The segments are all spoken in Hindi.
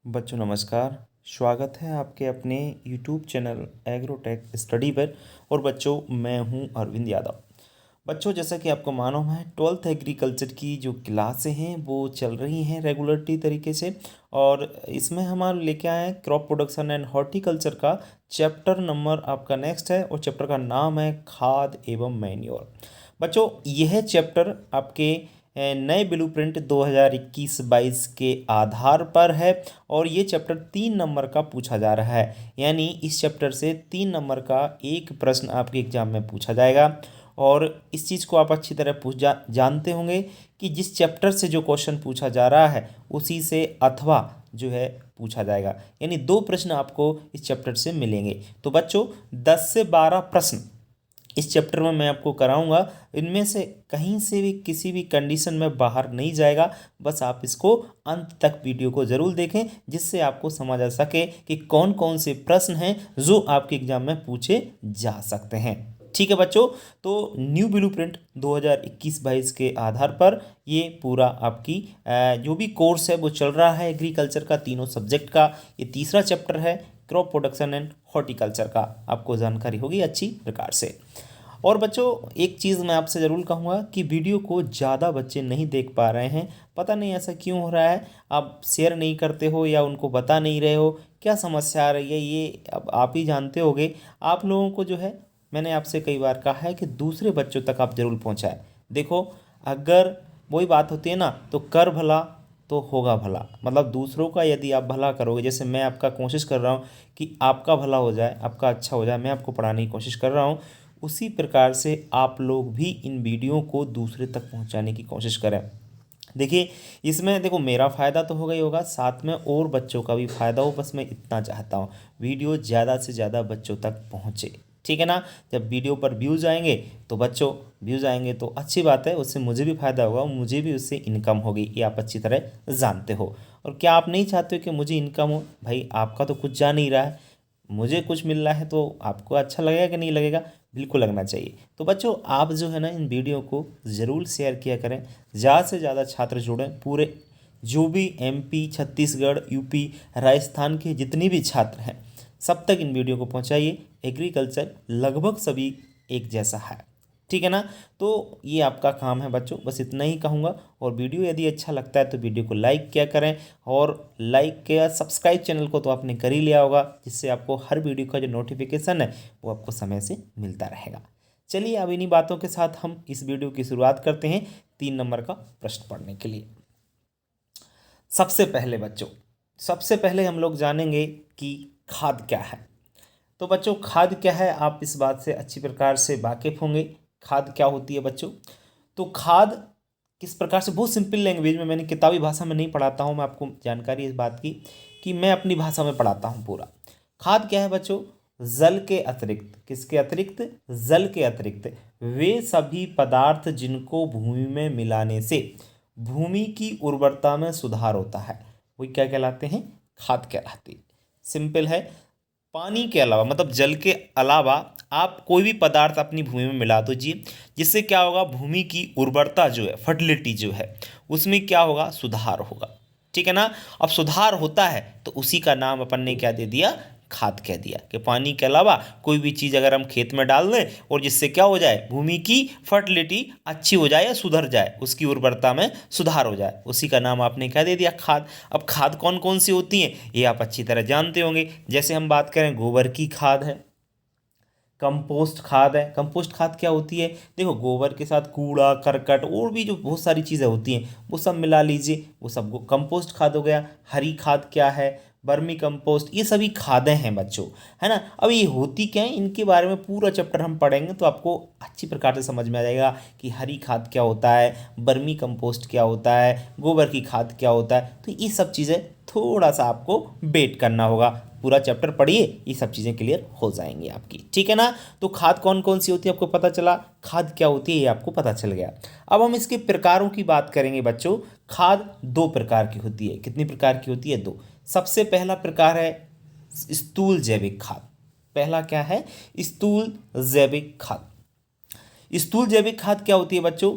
बच्चों नमस्कार। स्वागत है आपके अपने YouTube चैनल एग्रोटेक स्टडी पर। और बच्चों मैं हूं अरविंद यादव। बच्चों जैसा कि आपको मालूम है 12th एग्रीकल्चर की जो क्लासें हैं वो चल रही हैं रेगुलरली तरीके से। और इसमें हमारे लेके आए हैं क्रॉप प्रोडक्शन एंड हॉर्टिकल्चर का चैप्टर नंबर आपका नेक्स्ट है और चैप्टर का नाम है खाद एवं मैन्योर। बच्चों यह चैप्टर आपके नए ब्लूप्रिंट 2021-22 के आधार पर है और ये चैप्टर 3 नंबर का पूछा जा रहा है। यानी इस चैप्टर से 3 नंबर का एक प्रश्न आपके एग्जाम में पूछा जाएगा। और इस चीज़ को आप अच्छी तरह जानते होंगे कि जिस चैप्टर से जो क्वेश्चन पूछा जा रहा है उसी से अथवा जो है पूछा जाएगा। यानी 2 प्रश्न आपको इस चैप्टर से मिलेंगे। तो बच्चों 10 से 12 प्रश्न इस चैप्टर में मैं आपको कराऊंगा। इनमें से कहीं से भी किसी भी कंडीशन में बाहर नहीं जाएगा। बस आप इसको अंत तक वीडियो को ज़रूर देखें जिससे आपको समझ आ सके कि कौन कौन से प्रश्न हैं जो आपके एग्जाम में पूछे जा सकते हैं। ठीक है बच्चों, तो न्यू ब्लूप्रिंट 2021-22 के आधार पर ये पूरा आपकी जो भी कोर्स है वो चल रहा है एग्रीकल्चर का, तीनों सब्जेक्ट का। ये तीसरा चैप्टर है क्रॉप प्रोडक्शन एंड हॉर्टिकल्चर का। आपको जानकारी होगी अच्छी प्रकार से। और बच्चों एक चीज़ मैं आपसे ज़रूर कहूँगा कि वीडियो को ज़्यादा बच्चे नहीं देख पा रहे हैं। पता नहीं ऐसा क्यों हो रहा है, आप शेयर नहीं करते हो या उनको बता नहीं रहे हो, क्या समस्या आ रही है ये अब आप ही जानते होगे। आप लोगों को जो है मैंने आपसे कई बार कहा है कि दूसरे बच्चों तक आप ज़रूर पहुँचाएं। देखो अगर वही बात होती है ना, तो कर भला तो होगा भला। मतलब दूसरों का यदि आप भला करोगे, जैसे मैं आपका कोशिश कर रहा हूँ कि आपका भला हो जाए, आपका अच्छा हो जाए, मैं आपको पढ़ाने की कोशिश कर रहा हूँ, उसी प्रकार से आप लोग भी इन वीडियो को दूसरे तक पहुँचाने की कोशिश करें। देखिए इसमें देखो मेरा फ़ायदा तो होगा ही होगा, साथ में और बच्चों का भी फ़ायदा हो। बस मैं इतना चाहता हूँ वीडियो ज़्यादा से ज़्यादा बच्चों तक पहुँचे। ठीक है ना। जब वीडियो पर व्यूज़ आएंगे तो बच्चों व्यूज़ आएंगे तो अच्छी बात है, उससे मुझे भी फ़ायदा होगा और मुझे भी उससे इनकम होगी, ये आप अच्छी तरह जानते हो। और क्या आप नहीं चाहते हो कि मुझे इनकम हो? भाई आपका तो कुछ जा नहीं रहा है, मुझे कुछ मिल रहा है, तो आपको अच्छा लगेगा कि नहीं लगेगा? बिल्कुल लगना चाहिए। तो बच्चों आप जो है ना इन वीडियो को ज़रूर शेयर किया करें, ज़्यादा से ज़्यादा छात्र जुड़ें। पूरे जो भी MP, छत्तीसगढ़, UP, राजस्थान के जितने भी छात्र हैं सब तक इन वीडियो को पहुंचाइए। एग्रीकल्चर लगभग सभी एक जैसा है, ठीक है ना। तो ये आपका काम है बच्चों, बस इतना ही कहूँगा। और वीडियो यदि अच्छा लगता है तो वीडियो को लाइक किया करें, और लाइक किया सब्सक्राइब चैनल को तो आपने कर ही लिया होगा, जिससे आपको हर वीडियो का जो नोटिफिकेशन है वो आपको समय से मिलता रहेगा। चलिए अब इन्हीं बातों के साथ हम इस वीडियो की शुरुआत करते हैं 3 नंबर का प्रश्न पढ़ने के लिए। सबसे पहले बच्चों, सबसे पहले हम लोग जानेंगे कि खाद क्या है। तो बच्चों खाद क्या है आप इस बात से अच्छी प्रकार से वाकिफ होंगे। खाद क्या होती है बच्चों? तो खाद किस प्रकार से, बहुत सिंपल लैंग्वेज में, मैंने किताबी भाषा में नहीं पढ़ाता हूँ, मैं आपको जानकारी इस बात की कि मैं अपनी भाषा में पढ़ाता हूँ पूरा। खाद क्या है बच्चों? जल के अतिरिक्त, किसके अतिरिक्त? जल के अतिरिक्त वे सभी पदार्थ जिनको भूमि में मिलाने से भूमि की उर्वरता में सुधार होता है, वो क्या कहलाते हैं? खाद कहलाते हैं। सिंपल है। पानी के अलावा मतलब जल के अलावा आप कोई भी पदार्थ अपनी भूमि में मिला दीजिए, जिससे क्या होगा? भूमि की उर्वरता जो है, फर्टिलिटी जो है, उसमें क्या होगा? सुधार होगा। ठीक है ना। अब सुधार होता है तो उसी का नाम अपन ने क्या दे दिया? खाद कह दिया। कि पानी के अलावा कोई भी चीज़ अगर हम खेत में डाल दें और जिससे क्या हो जाए? भूमि की फर्टिलिटी अच्छी हो जाए या सुधर जाए, उसकी उर्वरता में सुधार हो जाए, उसी का नाम आपने क्या दे दिया? खाद। अब खाद कौन कौन सी होती हैं ये आप अच्छी तरह जानते होंगे। जैसे हम बात करें गोबर की खाद है, कंपोस्ट खाद है। कंपोस्ट खाद क्या होती है? देखो गोबर के साथ कूड़ा करकट और भी जो बहुत सारी चीज़ें होती हैं वो सब मिला लीजिए, वो सब कंपोस्ट खाद हो गया। हरी खाद क्या है? Vermi compost. ये सभी खादें हैं बच्चों, है ना। अब ये होती क्या है, इनके बारे में पूरा चैप्टर हम पढ़ेंगे तो आपको अच्छी प्रकार से समझ में आ जाएगा कि हरी खाद क्या होता है, वर्मी कंपोस्ट क्या होता है, गोबर की खाद क्या होता है। तो ये सब चीज़ें थोड़ा सा आपको वेट करना होगा। पूरा चैप्टर पढ़िए, ये सब चीज़ें क्लियर हो जाएंगी आपकी, ठीक है ना। तो खाद कौन कौन सी होती है आपको पता चला, खाद क्या होती है ये आपको पता चल गया। अब हम इसके प्रकारों की बात करेंगे बच्चों। खाद 2 प्रकार की होती है। कितनी प्रकार की होती है? 2। सबसे पहला प्रकार है स्थूल जैविक खाद। पहला क्या है? स्थूल जैविक खाद। स्थूल जैविक खाद क्या होती है बच्चों?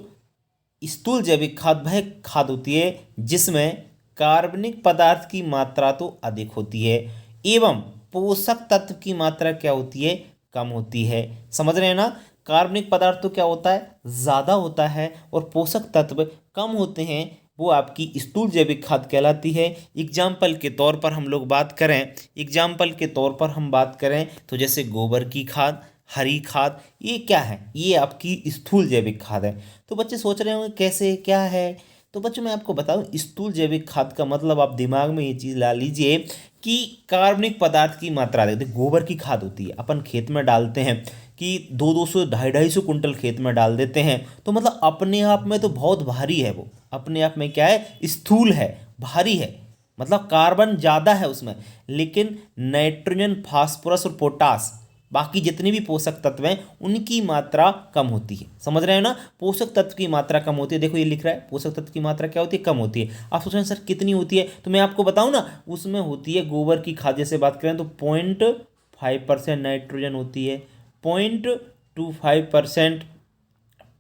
स्थूल जैविक खाद वह खाद होती है जिसमें कार्बनिक पदार्थ की मात्रा तो अधिक होती है एवं पोषक तत्व की मात्रा क्या होती है, कम होती है। समझ रहे हैं ना, कार्बनिक पदार्थ तो क्या होता है, ज़्यादा होता है और पोषक तत्व कम होते हैं, वो आपकी स्थूल जैविक खाद कहलाती है। एग्जाम्पल के तौर पर हम लोग बात करें, एग्जाम्पल के तौर पर हम बात करें तो जैसे गोबर की खाद, हरी खाद, ये क्या है, ये आपकी स्थूल जैविक खाद है। तो बच्चे सोच रहे होंगे कैसे, क्या है, तो बच्चों मैं आपको बताऊं, स्थूल जैविक खाद का मतलब आप दिमाग में ये चीज़ ला लीजिए कि कार्बनिक पदार्थ की मात्रा, देखते गोबर की खाद होती है, अपन खेत में डालते हैं कि 200 250 कुंटल खेत में डाल देते हैं, तो मतलब अपने आप में तो बहुत भारी है, वो अपने आप में क्या है, स्थूल है, भारी है, मतलब कार्बन ज़्यादा है उसमें, लेकिन नाइट्रोजन, फास्फोरस और पोटास, बाकी जितने भी पोषक तत्व हैं उनकी मात्रा कम होती है। समझ रहे हैं ना, पोषक तत्व की मात्रा कम होती है। देखो ये लिख रहा है पोषक तत्व की मात्रा क्या होती है, कम होती है। आप सोच रहे हैं सर कितनी होती है, तो मैं आपको बताऊं ना, उसमें होती है गोबर की खाद जैसे बात करें तो 0.5% नाइट्रोजन होती है, 0.25%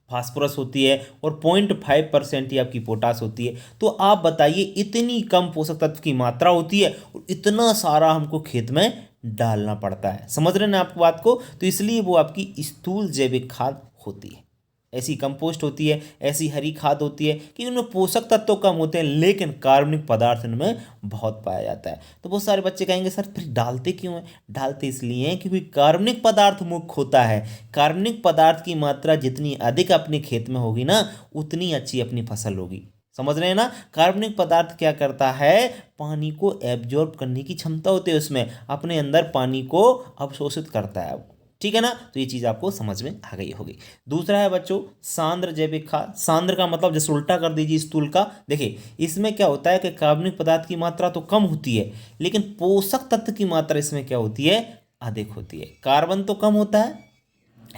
फास्फोरस होती है और 0.5% ही आपकी पोटास होती है। तो आप बताइए इतनी कम पोषक तत्व की मात्रा होती है और इतना सारा हमको खेत में डालना पड़ता है। समझ रहे हैं ना आपको बात को, तो इसलिए वो आपकी स्थूल जैविक खाद होती है। ऐसी कंपोस्ट होती है, ऐसी हरी खाद होती है कि उनमें पोषक तत्व तो कम होते हैं लेकिन कार्बनिक पदार्थ इनमें बहुत पाया जाता है। तो बहुत सारे बच्चे कहेंगे सर फिर डालते क्यों हैं, डालते इसलिए हैं क्योंकि कार्बनिक पदार्थ मुख्य होता है। कार्बनिक पदार्थ की मात्रा जितनी अधिक अपने खेत में होगी ना, उतनी अच्छी अपनी फसल होगी। समझ रहे हैं ना, कार्बनिक पदार्थ क्या करता है, पानी को एब्जॉर्ब करने की क्षमता होती है उसमें, अपने अंदर पानी को अवशोषित करता है। ठीक है ना, तो ये चीज़ आपको समझ में आ गई होगी। दूसरा है बच्चों सांद्र जैविक खाद। सांद्र का मतलब जैसे उल्टा कर दीजिए स्थूल का, देखिए इसमें क्या होता है कि कार्बनिक पदार्थ की मात्रा तो कम होती है लेकिन पोषक तत्व की मात्रा इसमें क्या होती है, अधिक होती है। कार्बन तो कम होता है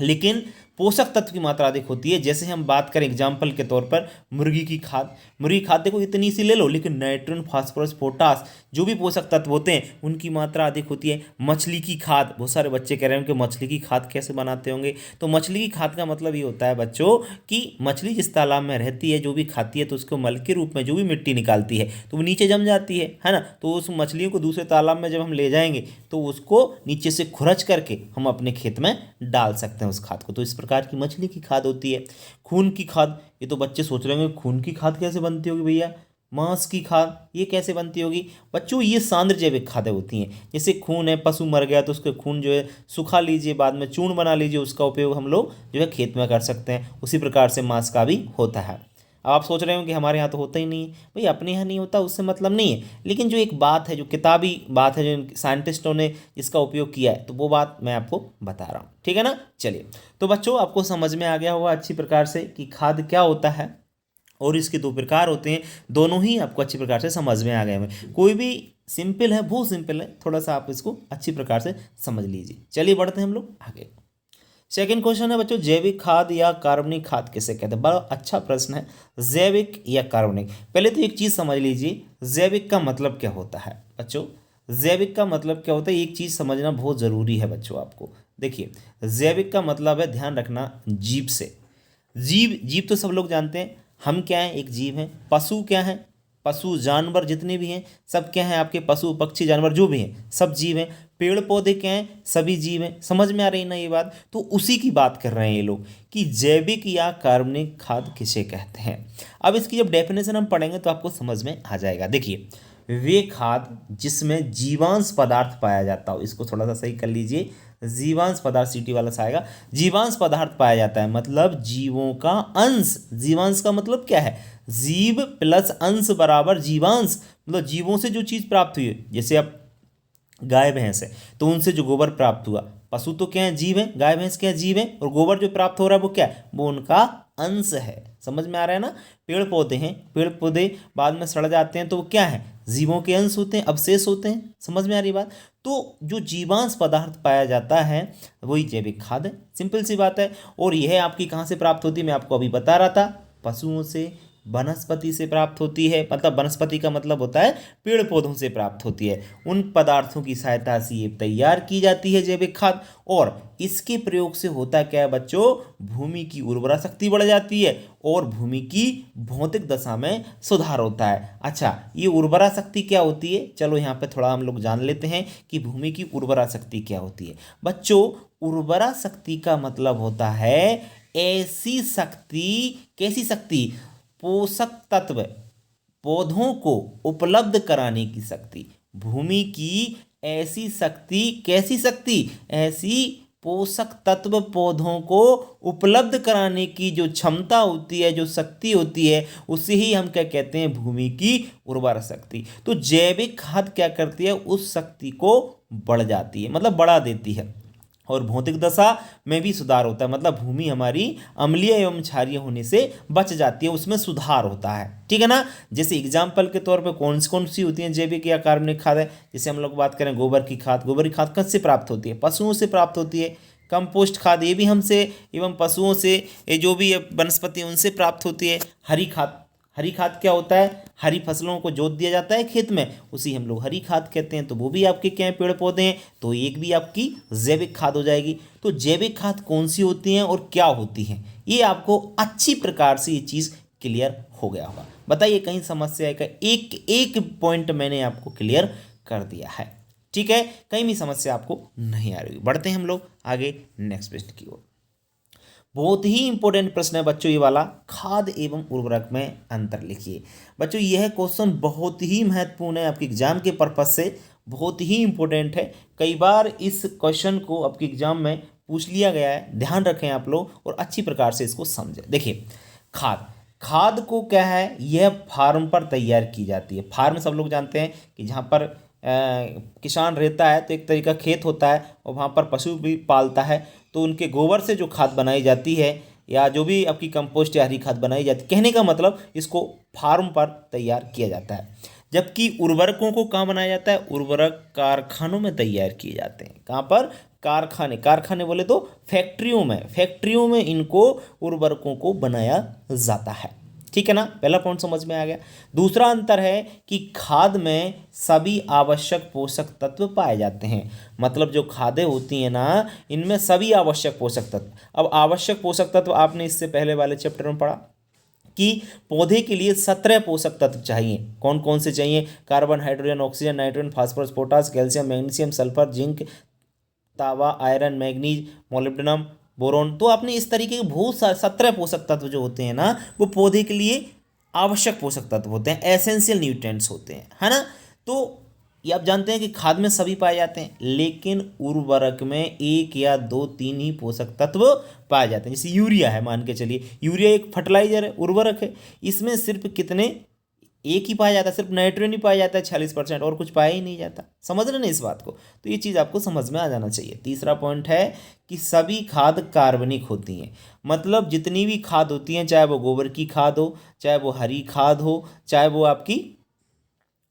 लेकिन पोषक तत्व की मात्रा अधिक होती है। जैसे हम बात करें एग्जाम्पल के तौर पर मुर्गी की खाद, मुर्गी खाद देखो इतनी सी ले लो लेकिन नाइट्रोजन, फास्फोरस, पोटास जो भी पोषक तत्व होते हैं उनकी मात्रा अधिक होती है। मछली की खाद, बहुत सारे बच्चे कह रहे हैं कि मछली की खाद कैसे बनाते होंगे, तो मछली की खाद का मतलब ये होता है बच्चों कि मछली जिस तालाब में रहती है, जो भी खाती है तो उसको मल के रूप में जो भी मिट्टी निकालती है तो वो नीचे जम जाती है ना, तो उस मछलियों को दूसरे तालाब में जब हम ले जाएंगे तो उसको नीचे से खुरच करके हम अपने खेत में डाल सकते हैं उस खाद को। तो इस प्रकार की मछली की खाद होती है। खून की खाद, ये तो बच्चे सोच रहे होंगे खून की खाद कैसे बनती होगी भैया, मांस की खाद ये कैसे बनती होगी। बच्चों ये सांद्र जैविक खादें होती हैं। जैसे खून है, पशु मर गया तो उसके खून जो है सुखा लीजिए, बाद में चूर्ण बना लीजिए, उसका उपयोग हम लोग जो है खेत में कर सकते हैं। उसी प्रकार से मांस का भी होता है। अब आप सोच रहे हो कि हमारे यहाँ तो होता ही नहीं है, भाई अपने यहाँ नहीं होता उससे मतलब नहीं है, लेकिन जो एक बात है, जो किताबी बात है, जो साइंटिस्टों ने जिसका उपयोग किया है, तो वो बात मैं आपको बता रहा हूँ। ठीक है ना, चलिए तो बच्चों आपको समझ में आ गया होगा अच्छी प्रकार से कि खाद क्या होता है और इसके दो प्रकार होते हैं, दोनों ही आपको अच्छी प्रकार से समझ में आ गए हैं। कोई भी सिंपल है, बहुत सिंपल है, थोड़ा सा आप इसको अच्छी प्रकार से समझ लीजिए। चलिए बढ़ते हैं हम लोग आगे। सेकेंड क्वेश्चन है बच्चों, जैविक खाद या कार्बनिक खाद किसे कहते हैं। बड़ा अच्छा प्रश्न है, जैविक या कार्बनिक। पहले तो एक चीज़ समझ लीजिए, जैविक का मतलब क्या होता है बच्चों, जैविक का मतलब क्या होता है, एक चीज़ समझना बहुत ज़रूरी है बच्चों आपको। देखिए जैविक का मतलब है, ध्यान रखना, जीव से। जीव, जीव तो सब लोग जानते हैं, हम क्या हैं, एक जीव हैं। पशु क्या हैं, पशु जानवर जितने भी हैं सब क्या हैं आपके, पशु पक्षी जानवर जो भी हैं सब जीव हैं। पेड़ पौधे क्या हैं, सभी जीव हैं। समझ में आ रही ना ये बात, तो उसी की बात कर रहे हैं ये लोग कि जैविक या कार्बनिक खाद किसे कहते हैं। अब इसकी जब डेफिनेशन हम पढ़ेंगे तो आपको समझ में आ जाएगा। देखिए वे खाद जिसमें जीवांश पदार्थ पाया जाता हो, इसको थोड़ा सा सही कर लीजिए, जीवांश पदार्थ, सीटी वाला सा आएगा, जीवांश पदार्थ पाया जाता है मतलब जीवों का अंश। जीवांश का मतलब क्या है, जीव प्लस अंश बराबर जीवांश, मतलब जीवों से जो चीज़ प्राप्त हुई है। जैसे अब गाय भैंस है तो उनसे जो गोबर प्राप्त हुआ, पशु तो क्या है, जीव है, गाय भैंस क्या है, जीव है, और गोबर जो प्राप्त हो रहा है वो क्या है, वो उनका अंश है। समझ में आ रहा है ना। पेड़ पौधे हैं, पेड़ पौधे बाद में सड़ जाते हैं तो वो क्या है, जीवों के अंश होते हैं, अवशेष होते हैं। समझ में आ रही बात। तो जो जीवांश पदार्थ पाया जाता है वही जैविक खाद है, सिंपल सी बात है। और यह आपकी कहाँ से प्राप्त होती है, मैं आपको अभी बता रहा था, पशुओं से, वनस्पति से प्राप्त होती है, मतलब वनस्पति का मतलब होता है पेड़ पौधों से प्राप्त होती है। उन पदार्थों की सहायता से ये तैयार की जाती है जैविक खाद, और इसके प्रयोग से होता क्या है बच्चों, भूमि की उर्वरा शक्ति बढ़ जाती है और भूमि की भौतिक दशा में सुधार होता है। अच्छा, ये उर्वरा शक्ति क्या होती है, चलो यहाँ पे थोड़ा हम लोग जान लेते हैं कि भूमि की उर्वरा शक्ति क्या होती है। बच्चों, उर्वरा शक्ति का मतलब होता है ऐसी शक्ति, कैसी शक्ति, पोषक तत्व पौधों को उपलब्ध कराने की शक्ति। भूमि की ऐसी शक्ति, कैसी शक्ति, ऐसी पोषक तत्व पौधों को उपलब्ध कराने की जो क्षमता होती है, जो शक्ति होती है, उसे ही हम क्या कहते हैं, भूमि की उर्वरा शक्ति। तो जैविक खाद क्या करती है, उस शक्ति को बढ़ जाती है, मतलब बढ़ा देती है, और भौतिक दशा में भी सुधार होता है, मतलब भूमि हमारी अम्लीय एवं क्षारीय होने से बच जाती है, उसमें सुधार होता है। ठीक है ना। जैसे एग्जाम्पल के तौर पे कौन सी होती हैं जैविक या कार्बनिक खाद है, जैसे हम लोग बात करें गोबर की खाद। गोबर की खाद किससे प्राप्त होती है, पशुओं से प्राप्त होती है। कंपोस्ट खाद ये भी हमसे एवं पशुओं से, ये जो भी वनस्पति उनसे प्राप्त होती है। हरी खाद, हरी खाद क्या होता है, हरी फसलों को जोत दिया जाता है खेत में, उसी हम लोग हरी खाद कहते हैं। तो वो भी आपके क्या है, पेड़ पौधे हैं, तो एक भी आपकी जैविक खाद हो जाएगी। तो जैविक खाद कौन सी होती हैं और क्या होती हैं, ये आपको अच्छी प्रकार से ये चीज़ क्लियर हो गया होगा। बताइए कहीं समस्या है क्या, एक एक पॉइंट मैंने आपको क्लियर कर दिया है। ठीक है, कहीं भी समस्या आपको नहीं आ रही। बढ़ते हैं हम लोग आगे नेक्स्ट प्रश्न की ओर। बहुत ही इंपॉर्टेंट प्रश्न है बच्चों ये वाला, खाद एवं उर्वरक में अंतर लिखिए। बच्चों यह क्वेश्चन बहुत ही महत्वपूर्ण है, आपके एग्जाम के पर्पज से बहुत ही इंपॉर्टेंट है। कई बार इस क्वेश्चन को आपके एग्जाम में पूछ लिया गया है, ध्यान रखें आप लोग और अच्छी प्रकार से इसको समझें। देखिए, खाद, खाद को क्या है, यह फार्म पर तैयार की जाती है। फार्म सब लोग जानते हैं कि जहाँ पर किसान रहता है तो एक तरीका खेत होता है और वहाँ पर पशु भी पालता है, तो उनके गोबर से जो खाद बनाई जाती है या जो भी आपकी कंपोस्ट या हरी खाद बनाई जाती है, कहने का मतलब इसको फार्म पर तैयार किया जाता है। जबकि उर्वरकों को कहाँ बनाया जाता है, उर्वरक कारखानों में तैयार किए जाते हैं। कहाँ पर, कारखाने, कारखाने बोले तो फैक्ट्रियों में, फैक्ट्रियों में इनको उर्वरकों को बनाया जाता है। ठीक है ना, पहला पॉइंट समझ में आ गया। दूसरा अंतर है कि खाद में सभी आवश्यक पोषक तत्व पाए जाते हैं, मतलब जो खादें होती हैं ना, इनमें सभी आवश्यक पोषक तत्व। अब आवश्यक पोषक तत्व आपने इससे पहले वाले चैप्टर में पढ़ा कि पौधे के लिए 17 पोषक तत्व चाहिए। कौन कौन से चाहिए, carbon, hydrogen, oxygen, nitrogen, phosphorus, potash, calcium, magnesium, sulphur, zinc, तांबा, आयरन, मैग्नीज, मोलिब्डेनम, बोरोन। तो आपने इस तरीके के बहुत सारे 17 पोषक तत्व जो होते हैं ना, वो पौधे के लिए आवश्यक पोषक तत्व होते हैं, एसेंशियल न्यूट्रिएंट्स होते हैं, है ना। तो ये आप जानते हैं कि खाद में सभी पाए जाते हैं, लेकिन उर्वरक में एक या दो तीन ही पोषक तत्व पाए जाते हैं। जैसे यूरिया है, मान के चलिए यूरिया एक फर्टिलाइजर है, उर्वरक है, इसमें सिर्फ कितने, एक ही पाया जाता है, सिर्फ नाइट्रोजन ही पाया जाता है 46%, और कुछ पाया ही नहीं जाता। समझ रहे ना इस बात को, तो ये चीज़ आपको समझ में आ जाना चाहिए। तीसरा पॉइंट है कि सभी खाद कार्बनिक होती हैं, मतलब जितनी भी खाद होती हैं, चाहे वो गोबर की खाद हो, चाहे वो हरी खाद हो, चाहे वो आपकी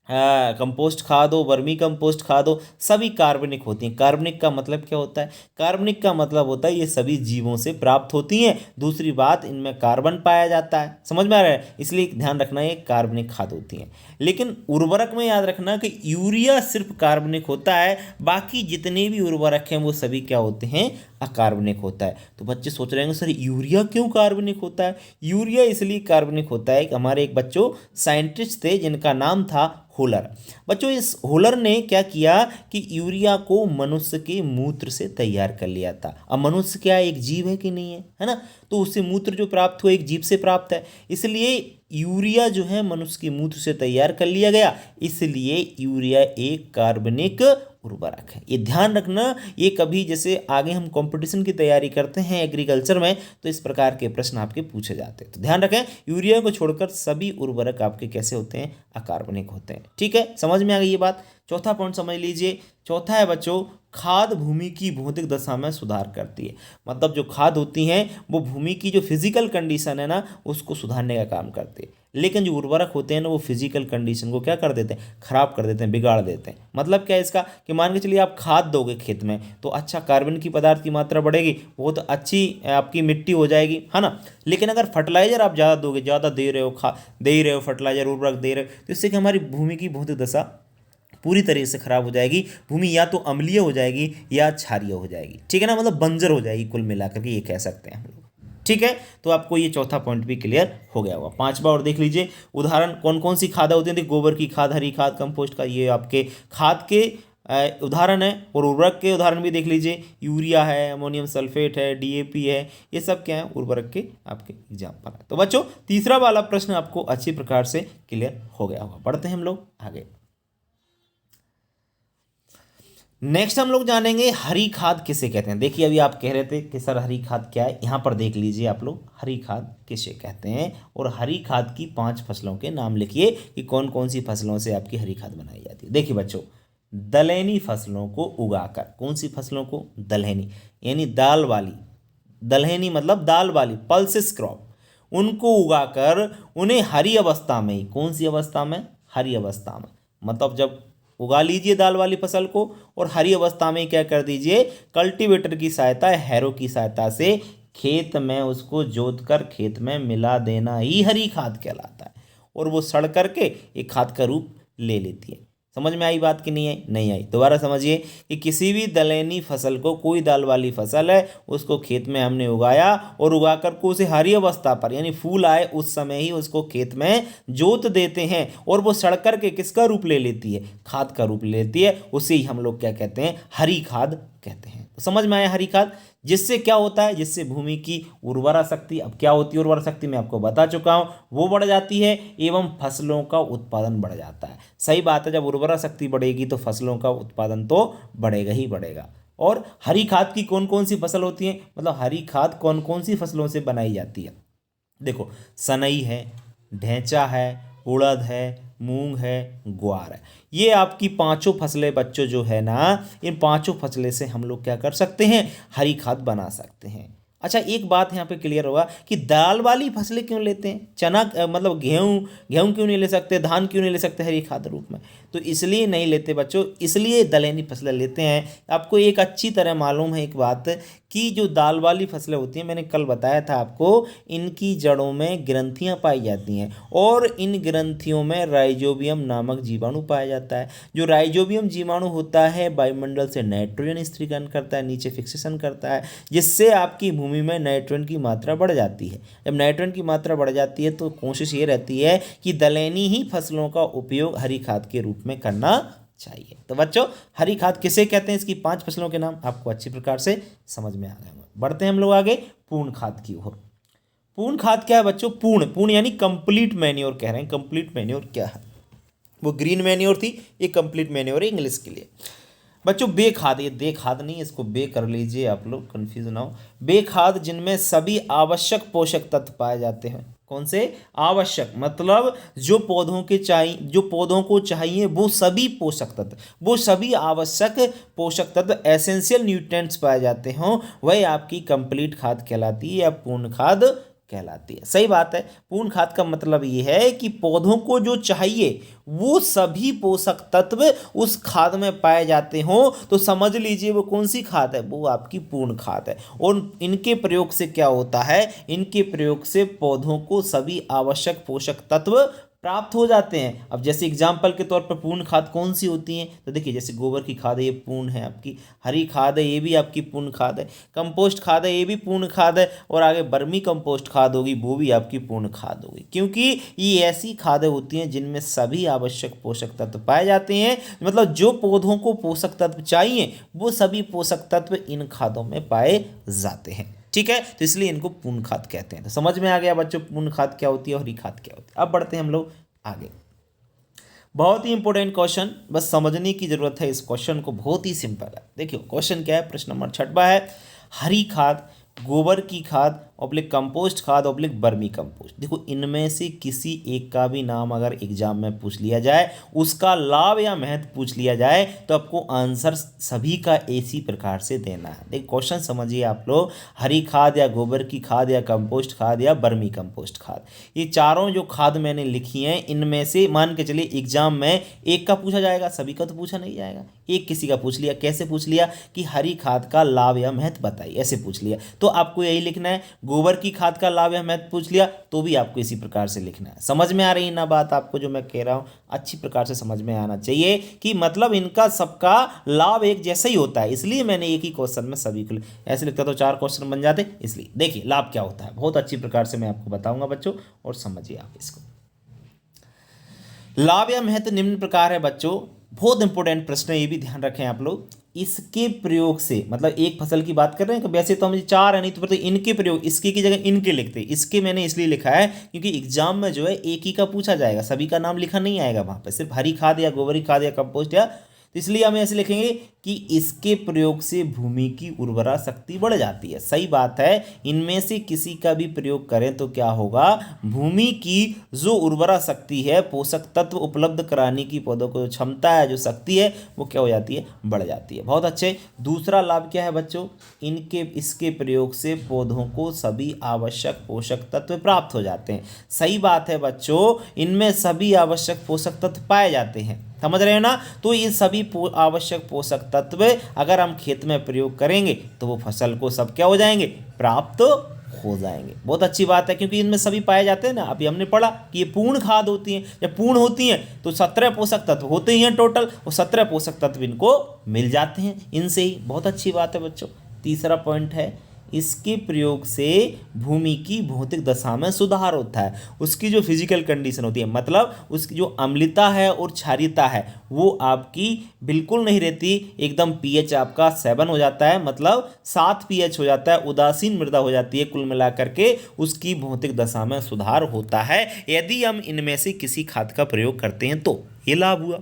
कंपोस्ट खाद हो, वर्मी कंपोस्ट खाद हो, सभी कार्बनिक होती हैं। कार्बनिक का मतलब क्या होता है, कार्बनिक का मतलब होता है ये सभी जीवों से प्राप्त होती हैं। दूसरी बात, इनमें कार्बन पाया जाता है, समझ में आ रहा है, इसलिए ध्यान रखना ये कार्बनिक खाद होती हैं। लेकिन उर्वरक में याद रखना कि यूरिया सिर्फ कार्बनिक होता है, बाकी जितने भी उर्वरक हैं वो सभी क्या होते हैं, अकार्बनिक होता है। तो बच्चे सोच रहे होंगे सर यूरिया क्यों कार्बनिक होता है। यूरिया इसलिए कार्बनिक होता है कि हमारे एक बच्चों साइंटिस्ट थे जिनका नाम था होलर। बच्चों इस होलर ने क्या किया कि यूरिया को मनुष्य के मूत्र से तैयार कर लिया था। अब मनुष्य क्या एक जीव है कि नहीं है, है ना, तो उससे मूत्र जो प्राप्त हुआ एक जीव से प्राप्त है, इसलिए यूरिया जो है मनुष्य के मूत्र से तैयार कर लिया गया, इसलिए यूरिया एक कार्बनिक उर्वरक है। ये ध्यान रखना, ये कभी जैसे आगे हम कंपटीशन की तैयारी करते हैं एग्रीकल्चर में, तो इस प्रकार के प्रश्न आपके पूछे जाते हैं। तो ध्यान रखें, यूरिया को छोड़कर सभी उर्वरक आपके कैसे होते हैं, अकार्बनिक होते हैं। ठीक है, समझ में आ गई ये बात। चौथा पॉइंट समझ लीजिए। चौथा है बच्चों, खाद भूमि की भौतिक दशा में सुधार करती है, मतलब जो खाद होती हैं वो भूमि की जो फिजिकल कंडीशन है ना, उसको सुधारने का काम करती है। लेकिन जो उर्वरक होते हैं ना वो फिजिकल कंडीशन को क्या कर देते हैं, खराब कर देते हैं, बिगाड़ देते हैं। मतलब क्या है इसका कि मान के चलिए आप खाद दोगे खेत में तो अच्छा कार्बन की पदार्थ की मात्रा बढ़ेगी, बहुत अच्छी आपकी मिट्टी हो जाएगी, है ना। लेकिन अगर फर्टिलाइजर आप ज़्यादा दोगे, ज़्यादा दे रहे हो, दे ही रहे हो फर्टिलाइजर, उर्वरक दे रहे हो, तो इससे कि हमारी भूमि की भौतिक दशा पूरी तरीके से खराब हो जाएगी। भूमि या तो अम्लीय हो जाएगी या क्षारीय हो जाएगी, ठीक है ना, मतलब बंजर हो जाएगी कुल मिलाकर के, ये कह सकते हैं हम लोग। ठीक है, तो आपको ये चौथा पॉइंट भी क्लियर हो गया होगा। पांचवा और देख लीजिए, उदाहरण कौन कौन सी खाद होती है, गोबर की खाद, हरी खाद, कंपोस्ट का, ये आपके खाद के उदाहरण है। और उर्वरक के उदाहरण भी देख लीजिए, यूरिया है, अमोनियम सल्फेट है, डीएपी है, ये सब क्या है, उर्वरक के आपके एग्जाम्पल है। तो बच्चों तीसरा वाला प्रश्न आपको अच्छी प्रकार से क्लियर हो गया होगा। बढ़ते हैं हम लोग आगे। नेक्स्ट हम लोग जानेंगे हरी खाद किसे कहते हैं। देखिए अभी आप कह रहे थे कि सर हरी खाद क्या है, यहाँ पर देख लीजिए आप लोग, हरी खाद किसे कहते हैं और हरी खाद की 5 फसलों के नाम लिखिए कि कौन कौन सी फसलों से आपकी हरी खाद बनाई जाती है। देखिए बच्चों, दलहनी फसलों को उगाकर, कौन सी फसलों को, दलहनी यानी दाल वाली, दलहनी मतलब दाल वाली, पल्सेस क्रॉप, उनको उगाकर उन्हें हरी अवस्था में ही, कौन सी अवस्था में, हरी अवस्था में, मतलब जब उगा लीजिए दाल वाली फसल को और हरी अवस्था में क्या कर दीजिए, कल्टीवेटर की सहायता, हैरो की सहायता से खेत में उसको जोत कर खेत में मिला देना ही हरी खाद कहलाता है। और वो सड़ करके एक खाद का रूप ले लेती है। समझ में आई बात कि नहीं आई, नहीं आई, दोबारा समझिए कि किसी भी दलहनी फसल को, कोई दाल वाली फसल है, उसको खेत में हमने उगाया और उगाकर को उसे हरी अवस्था पर यानी फूल आए उस समय ही उसको खेत में जोत देते हैं और वो सड़ करके किसका रूप ले लेती है, खाद का रूप ले लेती है। उसे ही हम लोग क्या कहते हैं, हरी खाद कहते हैं। तो समझ में आया हरी खाद, जिससे क्या होता है, जिससे भूमि की उर्वरा शक्ति, अब क्या होती है उर्वरा शक्ति मैं आपको बता चुका हूं, वो बढ़ जाती है एवं फसलों का उत्पादन बढ़ जाता है। सही बात है, जब उर्वरा शक्ति बढ़ेगी तो फसलों का उत्पादन तो बढ़ेगा ही बढ़ेगा। और हरी खाद की कौन कौन सी फसल होती है, मतलब हरी खाद कौन कौन सी फसलों से बनाई जाती है। देखो सनई है, ढैंचा है, उड़द है, मूंग है, ग्वार है, ये आपकी 5 फसलें बच्चों जो है ना, इन 5 फसलें से हम लोग क्या कर सकते हैं, हरी खाद बना सकते हैं। अच्छा एक बात यहाँ पे क्लियर होगा कि दाल वाली फसलें क्यों लेते हैं, चना मतलब गेहूं क्यों नहीं ले सकते, धान क्यों नहीं ले सकते हरी खाद रूप में, तो इसलिए नहीं लेते बच्चों, इसलिए दलहनी फसलें लेते हैं। आपको एक अच्छी तरह मालूम है एक बात कि जो दाल वाली फसलें होती हैं, मैंने कल बताया था आपको, इनकी जड़ों में ग्रंथियां पाई जाती हैं और इन ग्रंथियों में राइजोबियम नामक जीवाणु पाया जाता है। जो राइजोबियम जीवाणु होता है वायुमंडल से नाइट्रोजन स्थिरीकरण करता है, नीचे फिक्सेशन करता है, जिससे आपकी भूमि में नाइट्रोजन की मात्रा बढ़ जाती है। जब नाइट्रोजन की मात्रा बढ़ जाती है तो कोशिश ये रहती है कि दलहनी ही फसलों का उपयोग हरी खाद के रूप में करना चाहिए। तो बच्चों हरी खाद किसे कहते हैं, इसकी 5 फसलों के नाम आपको अच्छी प्रकार से समझ में आ गए होंगे। बढ़ते हैं हम लोग आगे पूर्ण खाद की ओर। पूर्ण खाद क्या है बच्चों, पूर्ण यानी कंप्लीट मैन्योर कह रहे हैं। कंप्लीट मैन्योर क्या है, वो ग्रीन मैन्योर थी, ये कंप्लीट मैन्योर है इंग्लिश के लिए। बच्चों बे खाद, ये दे खाद नहीं, इसको बे कर लीजिए आप लोग, कंफ्यूज ना हो। बे खाद जिनमें सभी आवश्यक पोषक तत्व पाए जाते हैं। कौन से आवश्यक, मतलब जो पौधों के चाहिए, जो पौधों को चाहिए वो सभी पोषक तत्व, वो सभी आवश्यक पोषक तत्व, एसेंशियल न्यूट्रिएंट्स पाए जाते हों, वही आपकी कंप्लीट खाद कहलाती है या पूर्ण खाद कहलाती है। सही बात है, पूर्ण खाद का मतलब ये है कि पौधों को जो चाहिए वो सभी पोषक तत्व उस खाद में पाए जाते हों, तो समझ लीजिए वो कौन सी खाद है, वो आपकी पूर्ण खाद है। और इनके प्रयोग से क्या होता है, इनके प्रयोग से पौधों को सभी आवश्यक पोषक तत्व प्राप्त हो जाते हैं। अब जैसे एग्जाम्पल के तौर पर पूर्ण खाद कौन सी होती हैं, तो देखिए जैसे गोबर की खाद है ये पूर्ण है आपकी, हरी खाद है ये भी आपकी पूर्ण खाद है, कंपोस्ट खाद है ये भी पूर्ण खाद है, और आगे बर्मी कंपोस्ट खाद होगी वो भी आपकी पूर्ण खाद होगी। क्योंकि ये ऐसी खादें होती हैं जिनमें सभी आवश्यक पोषक तत्व पाए जाते हैं, मतलब जो पौधों को पोषक तत्व चाहिए वो सभी पोषक तत्व इन खादों में पाए जाते हैं। ठीक है, तो इसलिए इनको पूर्ण खाद कहते हैं। तो समझ में आ गया बच्चों पूर्ण खाद क्या होती है और हरी खाद क्या होती है। अब बढ़ते हैं हम लोग आगे। बहुत ही इंपॉर्टेंट क्वेश्चन, बस समझने की जरूरत है इस क्वेश्चन को, बहुत ही सिंपल है। देखियो क्वेश्चन क्या है, प्रश्न नंबर 6 है, हरी खाद, गोबर की खाद ऑब्लिक कंपोस्ट खाद ऑब्लिक बर्मी कंपोस्ट। देखो इनमें से किसी एक का भी नाम अगर एग्जाम में पूछ लिया जाए, उसका लाभ या महत्व पूछ लिया जाए, तो आपको आंसर सभी का इसी प्रकार से देना है। देखिए क्वेश्चन समझिए आप लोग, हरी खाद या गोबर की खाद या कंपोस्ट खाद या बर्मी कंपोस्ट खाद, ये चारों जो खाद मैंने लिखी हैं इनमें से मान के चलिए एग्जाम में एक का पूछा जाएगा, सभी का तो पूछा नहीं जाएगा। एक किसी का पूछ लिया, कैसे पूछ लिया कि हरी खाद का लाभ या महत्व बताइए, ऐसे पूछ लिया, तो आपको यही लिखना है। गोबर की खाद का लाभ या महत्व पूछ लिया तो भी आपको इसी प्रकार से लिखना है। समझ में आ रही है ना बात आपको जो मैं कह रहा हूँ, अच्छी प्रकार से समझ में आना चाहिए कि मतलब इनका सबका लाभ एक जैसा ही होता है, इसलिए मैंने एक ही क्वेश्चन में सभी को ऐसे लिखता तो 4 क्वेश्चन बन जाते। इसलिए देखिए लाभ क्या होता है बहुत अच्छी प्रकार से मैं आपको बताऊंगा बच्चों, और समझिए आप इसको। लाभ या महत्व निम्न प्रकार है बच्चों, बहुत इंपॉर्टेंट प्रश्न है, ये भी ध्यान रखें आप लोग। इसके प्रयोग से मतलब एक फसल की बात कर रहे हैं कि वैसे तो हम 4 है नहीं तो इनके प्रयोग, इसके की जगह इनके लिखते हैं। इसके मैंने इसलिए लिखा है क्योंकि एग्जाम में जो है एक ही का पूछा जाएगा, सभी का नाम लिखा नहीं आएगा वहां पे, सिर्फ हरी खाद या गोबरी खाद या कंपोस्ट या, तो इसलिए हम ऐसे लिखेंगे कि इसके प्रयोग से भूमि की उर्वरा शक्ति बढ़ जाती है। सही बात है, इनमें से किसी का भी प्रयोग करें तो क्या होगा, भूमि की जो उर्वरा शक्ति है, पोषक तत्व उपलब्ध कराने की पौधों को क्षमता है, जो शक्ति है वो क्या हो जाती है, बढ़ जाती है। बहुत अच्छे। दूसरा लाभ क्या है बच्चों, इसके प्रयोग से पौधों को सभी आवश्यक पोषक तत्व प्राप्त हो जाते हैं। सही बात है बच्चों, इनमें सभी आवश्यक पोषक तत्व पाए जाते हैं, समझ रहे हो ना। तो ये सभी आवश्यक पोषक तत्व अगर हम खेत में प्रयोग करेंगे तो वो फसल को सब क्या हो जाएंगे, प्राप्त हो जाएंगे। बहुत अच्छी बात है क्योंकि इनमें सभी पाए जाते हैं ना। अभी हमने पढ़ा कि ये पूर्ण खाद होती हैं, जब पूर्ण होती हैं तो 17 पोषक तत्व होते ही हैं टोटल, और 17 पोषक तत्व इनको मिल जाते हैं इनसे ही। बहुत अच्छी बात है बच्चों। तीसरा पॉइंट है, इसके प्रयोग से भूमि की भौतिक दशा में सुधार होता है। उसकी जो फिजिकल कंडीशन होती है, मतलब उसकी जो अम्लता है और क्षारीयता है वो आपकी बिल्कुल नहीं रहती, एकदम पीएच आपका 7 हो जाता है, मतलब 7 पीएच हो जाता है, उदासीन मृदा हो जाती है। कुल मिलाकर के उसकी भौतिक दशा में सुधार होता है यदि हम इनमें से किसी खाद का प्रयोग करते हैं तो। ये लाभ हुआ।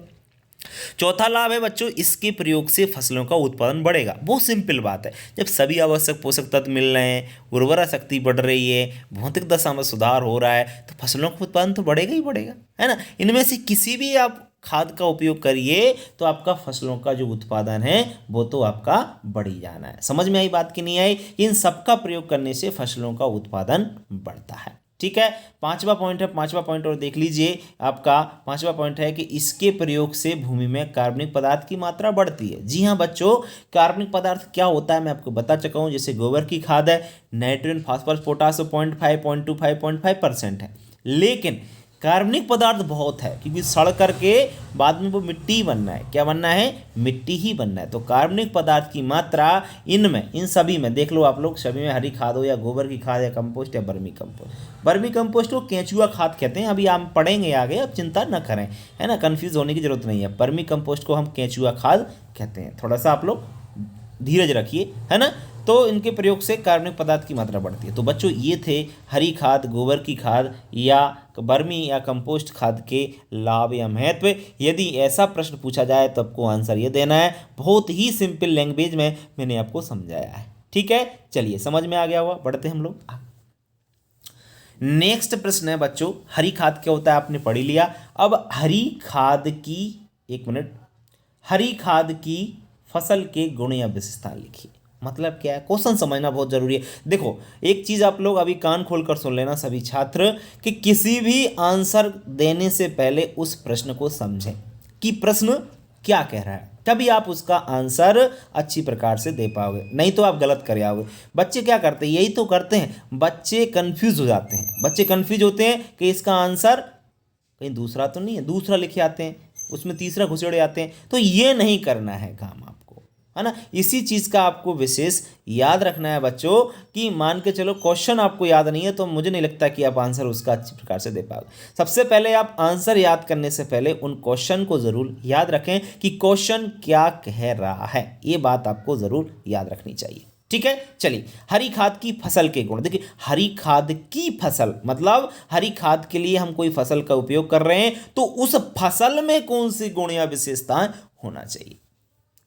चौथा लाभ है बच्चों, इसके प्रयोग से फसलों का उत्पादन बढ़ेगा। बहुत सिंपल बात है, जब सभी आवश्यक पोषक तत्व मिल रहे हैं, उर्वरा शक्ति बढ़ रही है, भौतिक दशा में सुधार हो रहा है, तो फसलों का उत्पादन तो बढ़ेगा ही बढ़ेगा, है ना। इनमें से किसी भी आप खाद का उपयोग करिए तो आपका फसलों का जो उत्पादन है वो तो आपका बढ़ ही जाना है। समझ में आई बात कि नहीं आई। इन सब का प्रयोग करने से फसलों का उत्पादन बढ़ता है। ठीक है। पांचवा पॉइंट है, पांचवा पॉइंट और देख लीजिए। आपका पांचवा पॉइंट है कि इसके प्रयोग से भूमि में कार्बनिक पदार्थ की मात्रा बढ़ती है। जी हाँ बच्चों, कार्बनिक पदार्थ क्या होता है मैं आपको बता चुका हूँ। जैसे गोबर की खाद है, नाइट्रोजन फास्फोरस पोटास 0.5 0.25 0.5% है, लेकिन कार्बनिक पदार्थ बहुत है क्योंकि सड़ करके बाद में वो मिट्टी ही बनना है। क्या बनना है? मिट्टी ही बनना है। तो कार्बनिक पदार्थ की मात्रा इनमें, इन सभी में देख लो आप लोग, सभी में हरी खाद हो या गोबर की खाद या कंपोस्ट या बर्मी कंपोस्ट। बर्मी कंपोस्ट को केंचुआ खाद कहते हैं, अभी आप पढ़ेंगे आगे, अब चिंता न करें, है ना, कंफ्यूज होने की जरूरत नहीं है। बर्मी कंपोस्ट को हम केंचुआ खाद कहते हैं। थोड़ा सा आप लोग धीरज रखिए, है ना। तो इनके प्रयोग से कार्बनिक पदार्थ की मात्रा बढ़ती है। तो बच्चों ये थे हरी खाद, गोबर की खाद या बर्मी या कंपोस्ट खाद के लाभ या महत्व। यदि ऐसा प्रश्न पूछा जाए तो आपको आंसर ये देना है। बहुत ही सिंपल लैंग्वेज में मैंने आपको समझाया है। ठीक है, चलिए समझ में आ गया हुआ, बढ़ते हम लोग। नेक्स्ट प्रश्न है बच्चों, हरी खाद क्या होता है आपने पढ़ लिया। अब हरी खाद की, एक मिनट, हरी खाद की फसल के गुण या विशेषता लिखिए। मतलब क्या है, क्वेश्चन समझना बहुत जरूरी है। देखो एक चीज आप लोग अभी कान खोलकर सुन लेना सभी छात्र, कि किसी भी आंसर देने से पहले उस प्रश्न को समझें कि प्रश्न क्या कह रहा है, तभी आप उसका आंसर अच्छी प्रकार से दे पाओगे, नहीं तो आप गलत कर आओगे। बच्चे क्या करते हैं, यही तो करते हैं, बच्चे कंफ्यूज हो जाते हैं। बच्चे कंफ्यूज होते हैं कि इसका आंसर कहीं दूसरा तो नहीं है, दूसरा लिखे आते हैं, उसमें तीसरा घुसेड़े आते हैं। तो ये नहीं करना है काम आपको, है ना। इसी चीज़ का आपको विशेष याद रखना है बच्चों, कि मान के चलो क्वेश्चन आपको याद नहीं है तो मुझे नहीं लगता कि आप आंसर उसका अच्छी प्रकार से दे पाओगे। सबसे पहले आप आंसर याद करने से पहले उन क्वेश्चन को ज़रूर याद रखें कि क्वेश्चन क्या कह रहा है, ये बात आपको ज़रूर याद रखनी चाहिए। ठीक है, चलिए हरी खाद की फसल के गुण। देखिए हरी खाद की फसल मतलब हरी खाद के लिए हम कोई फसल का उपयोग कर रहे हैं तो उस फसल में कौन सी गुण या विशेषताएं होना चाहिए।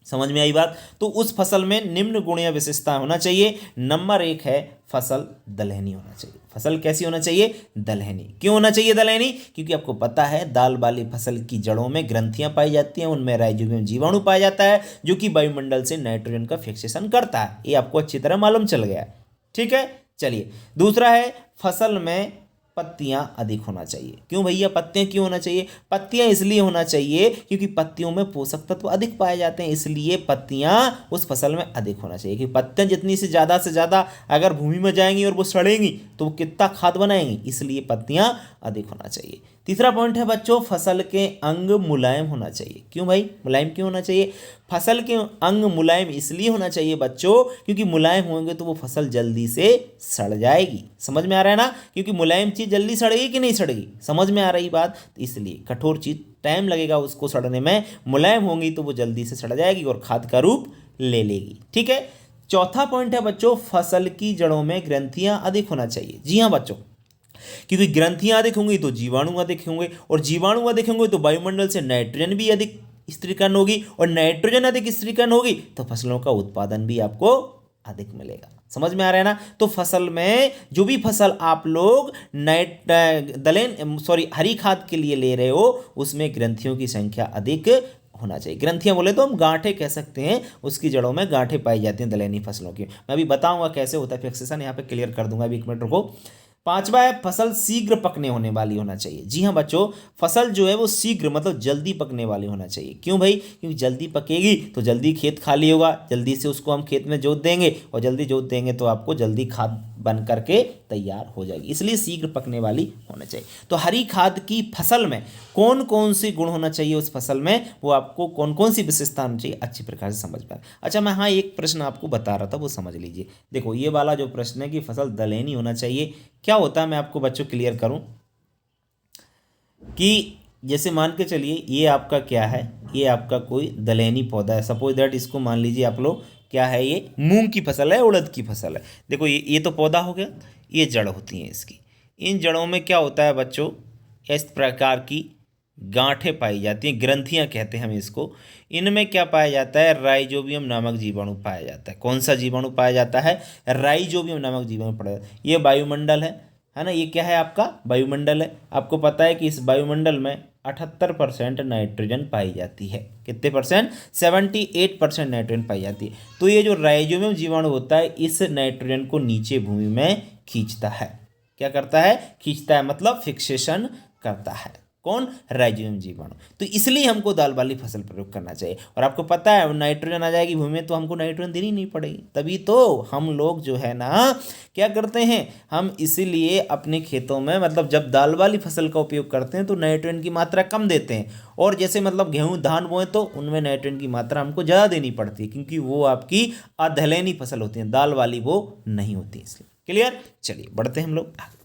समझ में आई बात। तो उस फसल में निम्न गुण या विशेषता होना चाहिए। नंबर 1 है फसल दलहनी होना चाहिए। फसल कैसी होना चाहिए? दलहनी। क्यों होना चाहिए दलहनी? क्योंकि आपको पता है दाल वाली फसल की जड़ों में ग्रंथियां पाई जाती हैं, उनमें राइजोबियम जीवाणु पाया जाता है जो कि वायुमंडल से नाइट्रोजन का फिक्सेशन करता है। ये आपको अच्छी तरह मालूम चल गया है, ठीक है। चलिए, दूसरा है फसल में पत्तियां अधिक होना चाहिए। क्यों भैया पत्तियां क्यों होना चाहिए? पत्तियां इसलिए होना चाहिए क्योंकि पत्तियों में पोषक तत्व अधिक पाए जाते हैं, इसलिए पत्तियां उस फसल में अधिक होना चाहिए। क्योंकि पत्तियां जितनी से ज़्यादा अगर भूमि में जाएंगी और वो सड़ेंगी तो वो कितना खाद बनाएंगी, इसलिए पत्तियां अधिक होना चाहिए। तीसरा पॉइंट है बच्चों, फसल के अंग मुलायम होना चाहिए। क्यों भाई मुलायम क्यों होना चाहिए? फसल के अंग मुलायम इसलिए होना चाहिए बच्चों क्योंकि मुलायम होंगे तो वो फसल जल्दी से सड़ जाएगी। समझ में आ रहा है ना? क्योंकि मुलायम चीज़ जल्दी सड़ेगी कि नहीं सड़ेगी? समझ में आ रही बात? तो इसलिए कठोर चीज़ टाइम लगेगा उसको सड़ने में, मुलायम होंगी तो वो जल्दी से सड़ जाएगी और खाद का रूप ले लेगी, ठीक है। चौथा पॉइंट है बच्चों, फसल की जड़ों में ग्रंथियां अधिक होना चाहिए। जी हाँ बच्चों, क्योंकि ग्रंथियां अधिक होंगी तो जीवाणु अधिक होंगे, और जीवाणु अधिक होंगे तो वायुमंडल से नाइट्रोजन भी अधिक स्त्रीकरण होगी, और नाइट्रोजन अधिक स्त्रीकरण होगी तो फसलों का उत्पादन भी आपको अधिक मिलेगा। समझ में आ रहा है ना? तो फसल में जो भी फसल आप लोग हरी खाद के लिए ले रहे हो उसमें ग्रंथियों की संख्या अधिक होना चाहिए। ग्रंथियां बोले तो हम गांठें कह सकते हैं, उसकी जड़ों में गांठें पाई जाती हैं दलहनी फसलों की। मैं अभी बताऊंगा कैसे होता है फिक्सेशन, यहाँ पे क्लियर कर दूंगा, अभी 1 मिनट रुको। पांचवा है फसल शीघ्र पकने होने वाली होना चाहिए। जी हाँ बच्चों, फसल जो है वो शीघ्र मतलब जल्दी पकने वाली होना चाहिए। क्यों भाई? क्योंकि जल्दी पकेगी तो जल्दी खेत खाली होगा, जल्दी से उसको हम खेत में जोत देंगे, और जल्दी जोत देंगे तो आपको जल्दी खाद बन करके तैयार हो जाएगी, इसलिए शीघ्र पकने वाली होना चाहिए। तो हरी खाद की फसल में कौन कौन सी गुण होना चाहिए उस फसल में, वो आपको कौन कौन सी विशेषता होनी चाहिए अच्छी प्रकार से समझ पाए। अच्छा, मैं हाँ एक प्रश्न आपको बता रहा था वो समझ लीजिए। देखो ये वाला जो प्रश्न है कि फसल दलहनी होना चाहिए, क्या होता है मैं आपको बच्चों क्लियर करूं कि जैसे मान के चलिए ये आपका क्या है, ये आपका कोई दलहनी पौधा है, सपोज दैट इसको मान लीजिए आप लोग क्या है, ये मूंग की फसल है, उड़द की फसल है। देखो ये तो पौधा हो गया, ये जड़ होती हैं इसकी। इन जड़ों में क्या होता है बच्चों, इस प्रकार की गांठें पाई जाती हैं, ग्रंथियां कहते हैं हम इसको। इनमें क्या पाया जाता है? राइजोबियम नामक जीवाणु पाया जाता है। कौन सा जीवाणु पाया जाता है? राइजोबियम नामक जीवाणु पाया जाता है। ये वायुमंडल है ना, ये क्या है आपका वायुमंडल है। आपको पता है कि इस वायुमंडल में 78% नाइट्रोजन पाई जाती है। कितने परसेंट? 78% नाइट्रोजन पाई जाती है। तो ये जो राइजोबियम जीवाणु होता है इस नाइट्रोजन को नीचे भूमि में खींचता है। क्या करता है? खींचता है, मतलब फिक्सेशन करता है। कौन? राइजोबियम जीवाणु। तो इसलिए हमको दाल वाली फसल प्रयोग करना चाहिए। और आपको पता है नाइट्रोजन आ जाएगी भूमि में तो हमको नाइट्रोजन देनी नहीं पड़ेगी, तभी तो हम लोग जो है ना क्या करते हैं, हम इसीलिए अपने खेतों में मतलब जब दाल वाली फसल का उपयोग करते हैं तो नाइट्रोजन की मात्रा कम देते हैं। और जैसे मतलब गेहूँ धान बोए तो उनमें नाइट्रोजन की मात्रा हमको ज़्यादा देनी पड़ती है, क्योंकि वो आपकी अदलहनी फसल होती है, दाल वाली वो नहीं होती, इसलिए। क्लियर? चलिए बढ़ते हैं हम लोग आगे।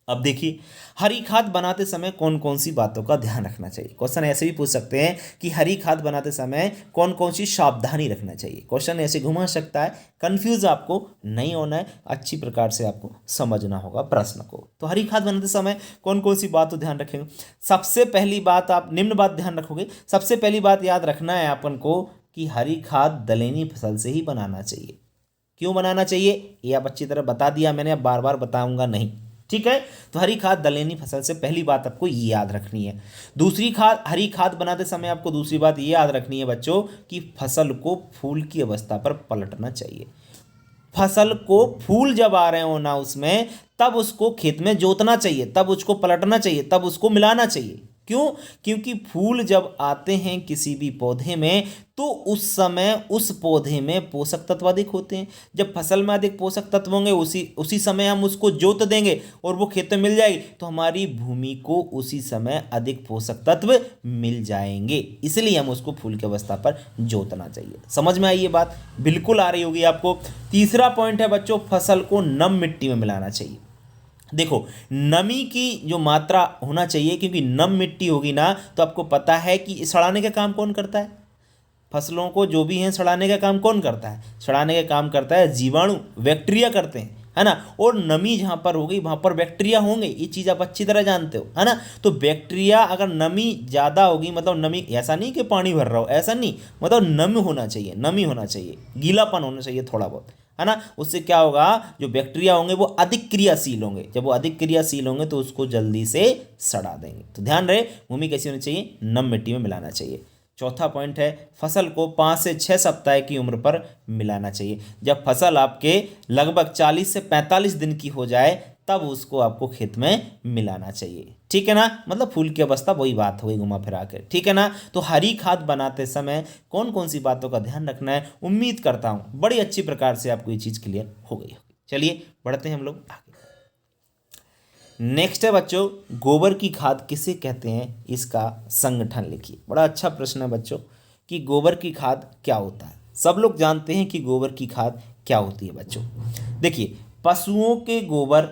अब देखिए, हरी खाद बनाते समय कौन कौन सी बातों का ध्यान रखना चाहिए। क्वेश्चन ऐसे भी पूछ सकते हैं कि हरी खाद बनाते समय कौन कौन सी सावधानी रखना चाहिए। क्वेश्चन ऐसे घुमा सकता है, कंफ्यूज आपको नहीं होना है, अच्छी प्रकार से आपको समझना होगा प्रश्न को। तो हरी खाद बनाते समय कौन कौन सी बात को ध्यान रखेंगे। सबसे पहली बात, आप निम्न बात ध्यान रखोगे। सबसे पहली बात याद रखना है अपन को कि हरी खाद दलहनी फसल से ही बनाना चाहिए। क्यों बनाना चाहिए ये आप अच्छी तरह बता दिया मैंने, अब बार बार बताऊंगा नहीं, ठीक है। तो हरी खाद दलहनी फसल से पहली बात आपको ये याद रखनी है। दूसरी खाद, हरी खाद बनाते समय आपको दूसरी बात ये याद रखनी है बच्चों कि फसल को फूल की अवस्था पर पलटना चाहिए। फसल को फूल जब आ रहे हो ना उसमें, तब उसको खेत में जोतना चाहिए, तब उसको पलटना चाहिए, तब उसको मिलाना चाहिए। क्यों? क्योंकि फूल जब आते हैं किसी भी पौधे में तो उस समय उस पौधे में पोषक तत्व अधिक होते हैं। जब फसल में अधिक पोषक तत्व होंगे उसी समय हम उसको जोत देंगे और वो खेत में मिल जाएगी, तो हमारी भूमि को उसी समय अधिक पोषक तत्व मिल जाएंगे। इसलिए हम उसको फूल की अवस्था पर जोतना चाहिए। समझ में आई ये बात? बिल्कुल आ रही होगी आपको। तीसरा पॉइंट है बच्चों, फसल को नम मिट्टी में मिलाना चाहिए। देखो नमी की जो मात्रा होना चाहिए, क्योंकि नम मिट्टी होगी ना तो आपको पता है कि सड़ाने का काम कौन करता है। फसलों को जो भी हैं सड़ाने का काम कौन करता है? सड़ाने का काम करता है जीवाणु, बैक्टीरिया करते हैं, है ना। और नमी जहाँ पर होगी वहाँ पर बैक्टीरिया होंगे, ये चीज़ आप अच्छी तरह जानते हो, है ना। तो बैक्टीरिया अगर नमी ज़्यादा होगी, मतलब नमी, ऐसा नहीं कि पानी भर रहा हो, ऐसा नहीं, मतलब नमी होना चाहिए, नमी होना चाहिए, गीलापन होना चाहिए थोड़ा बहुत, है ना। उससे क्या होगा, जो बैक्टीरिया होंगे वो अधिक क्रियाशील होंगे, जब वो अधिक क्रियाशील होंगे तो उसको जल्दी से सड़ा देंगे। तो ध्यान रहे, भूमि कैसी होनी चाहिए, नम मिट्टी में मिलाना चाहिए। चौथा पॉइंट है, फसल को 5 से 6 सप्ताह की उम्र पर मिलाना चाहिए। जब फसल आपके लगभग 40 से 45 दिन की हो जाए तब उसको आपको खेत में मिलाना चाहिए, ठीक है ना। मतलब फूल की अवस्था, वही बात हो गई घुमा फिरा के, ठीक है ना। तो हरी खाद बनाते समय कौन कौन सी बातों का ध्यान रखना है, उम्मीद करता हूँ बड़ी अच्छी प्रकार से आपको ये चीज़ क्लियर हो गई होगी। चलिए बढ़ते हैं हम लोग आगे। नेक्स्ट है बच्चों, गोबर की खाद किसे कहते हैं, इसका संगठन लिखिए। बड़ा अच्छा प्रश्न है बच्चों कि गोबर की खाद क्या होता है। सब लोग जानते हैं कि गोबर की खाद क्या होती है बच्चों। देखिए, पशुओं के गोबर,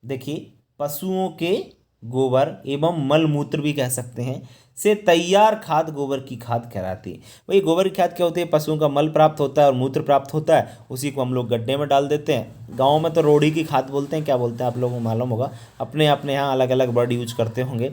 देखिए पशुओं के गोबर एवं मल मूत्र भी कह सकते हैं, से तैयार खाद गोबर की खाद कहलाती है। भाई गोबर की खाद क्या होती है, पशुओं का मल प्राप्त होता है और मूत्र प्राप्त होता है, उसी को हम लोग गड्ढे में डाल देते हैं। गाँव में तो रोड़ी की खाद बोलते हैं, क्या बोलते हैं आप लोगों को मालूम होगा, अपने अपने यहाँ अलग अलग वर्ड यूज करते होंगे।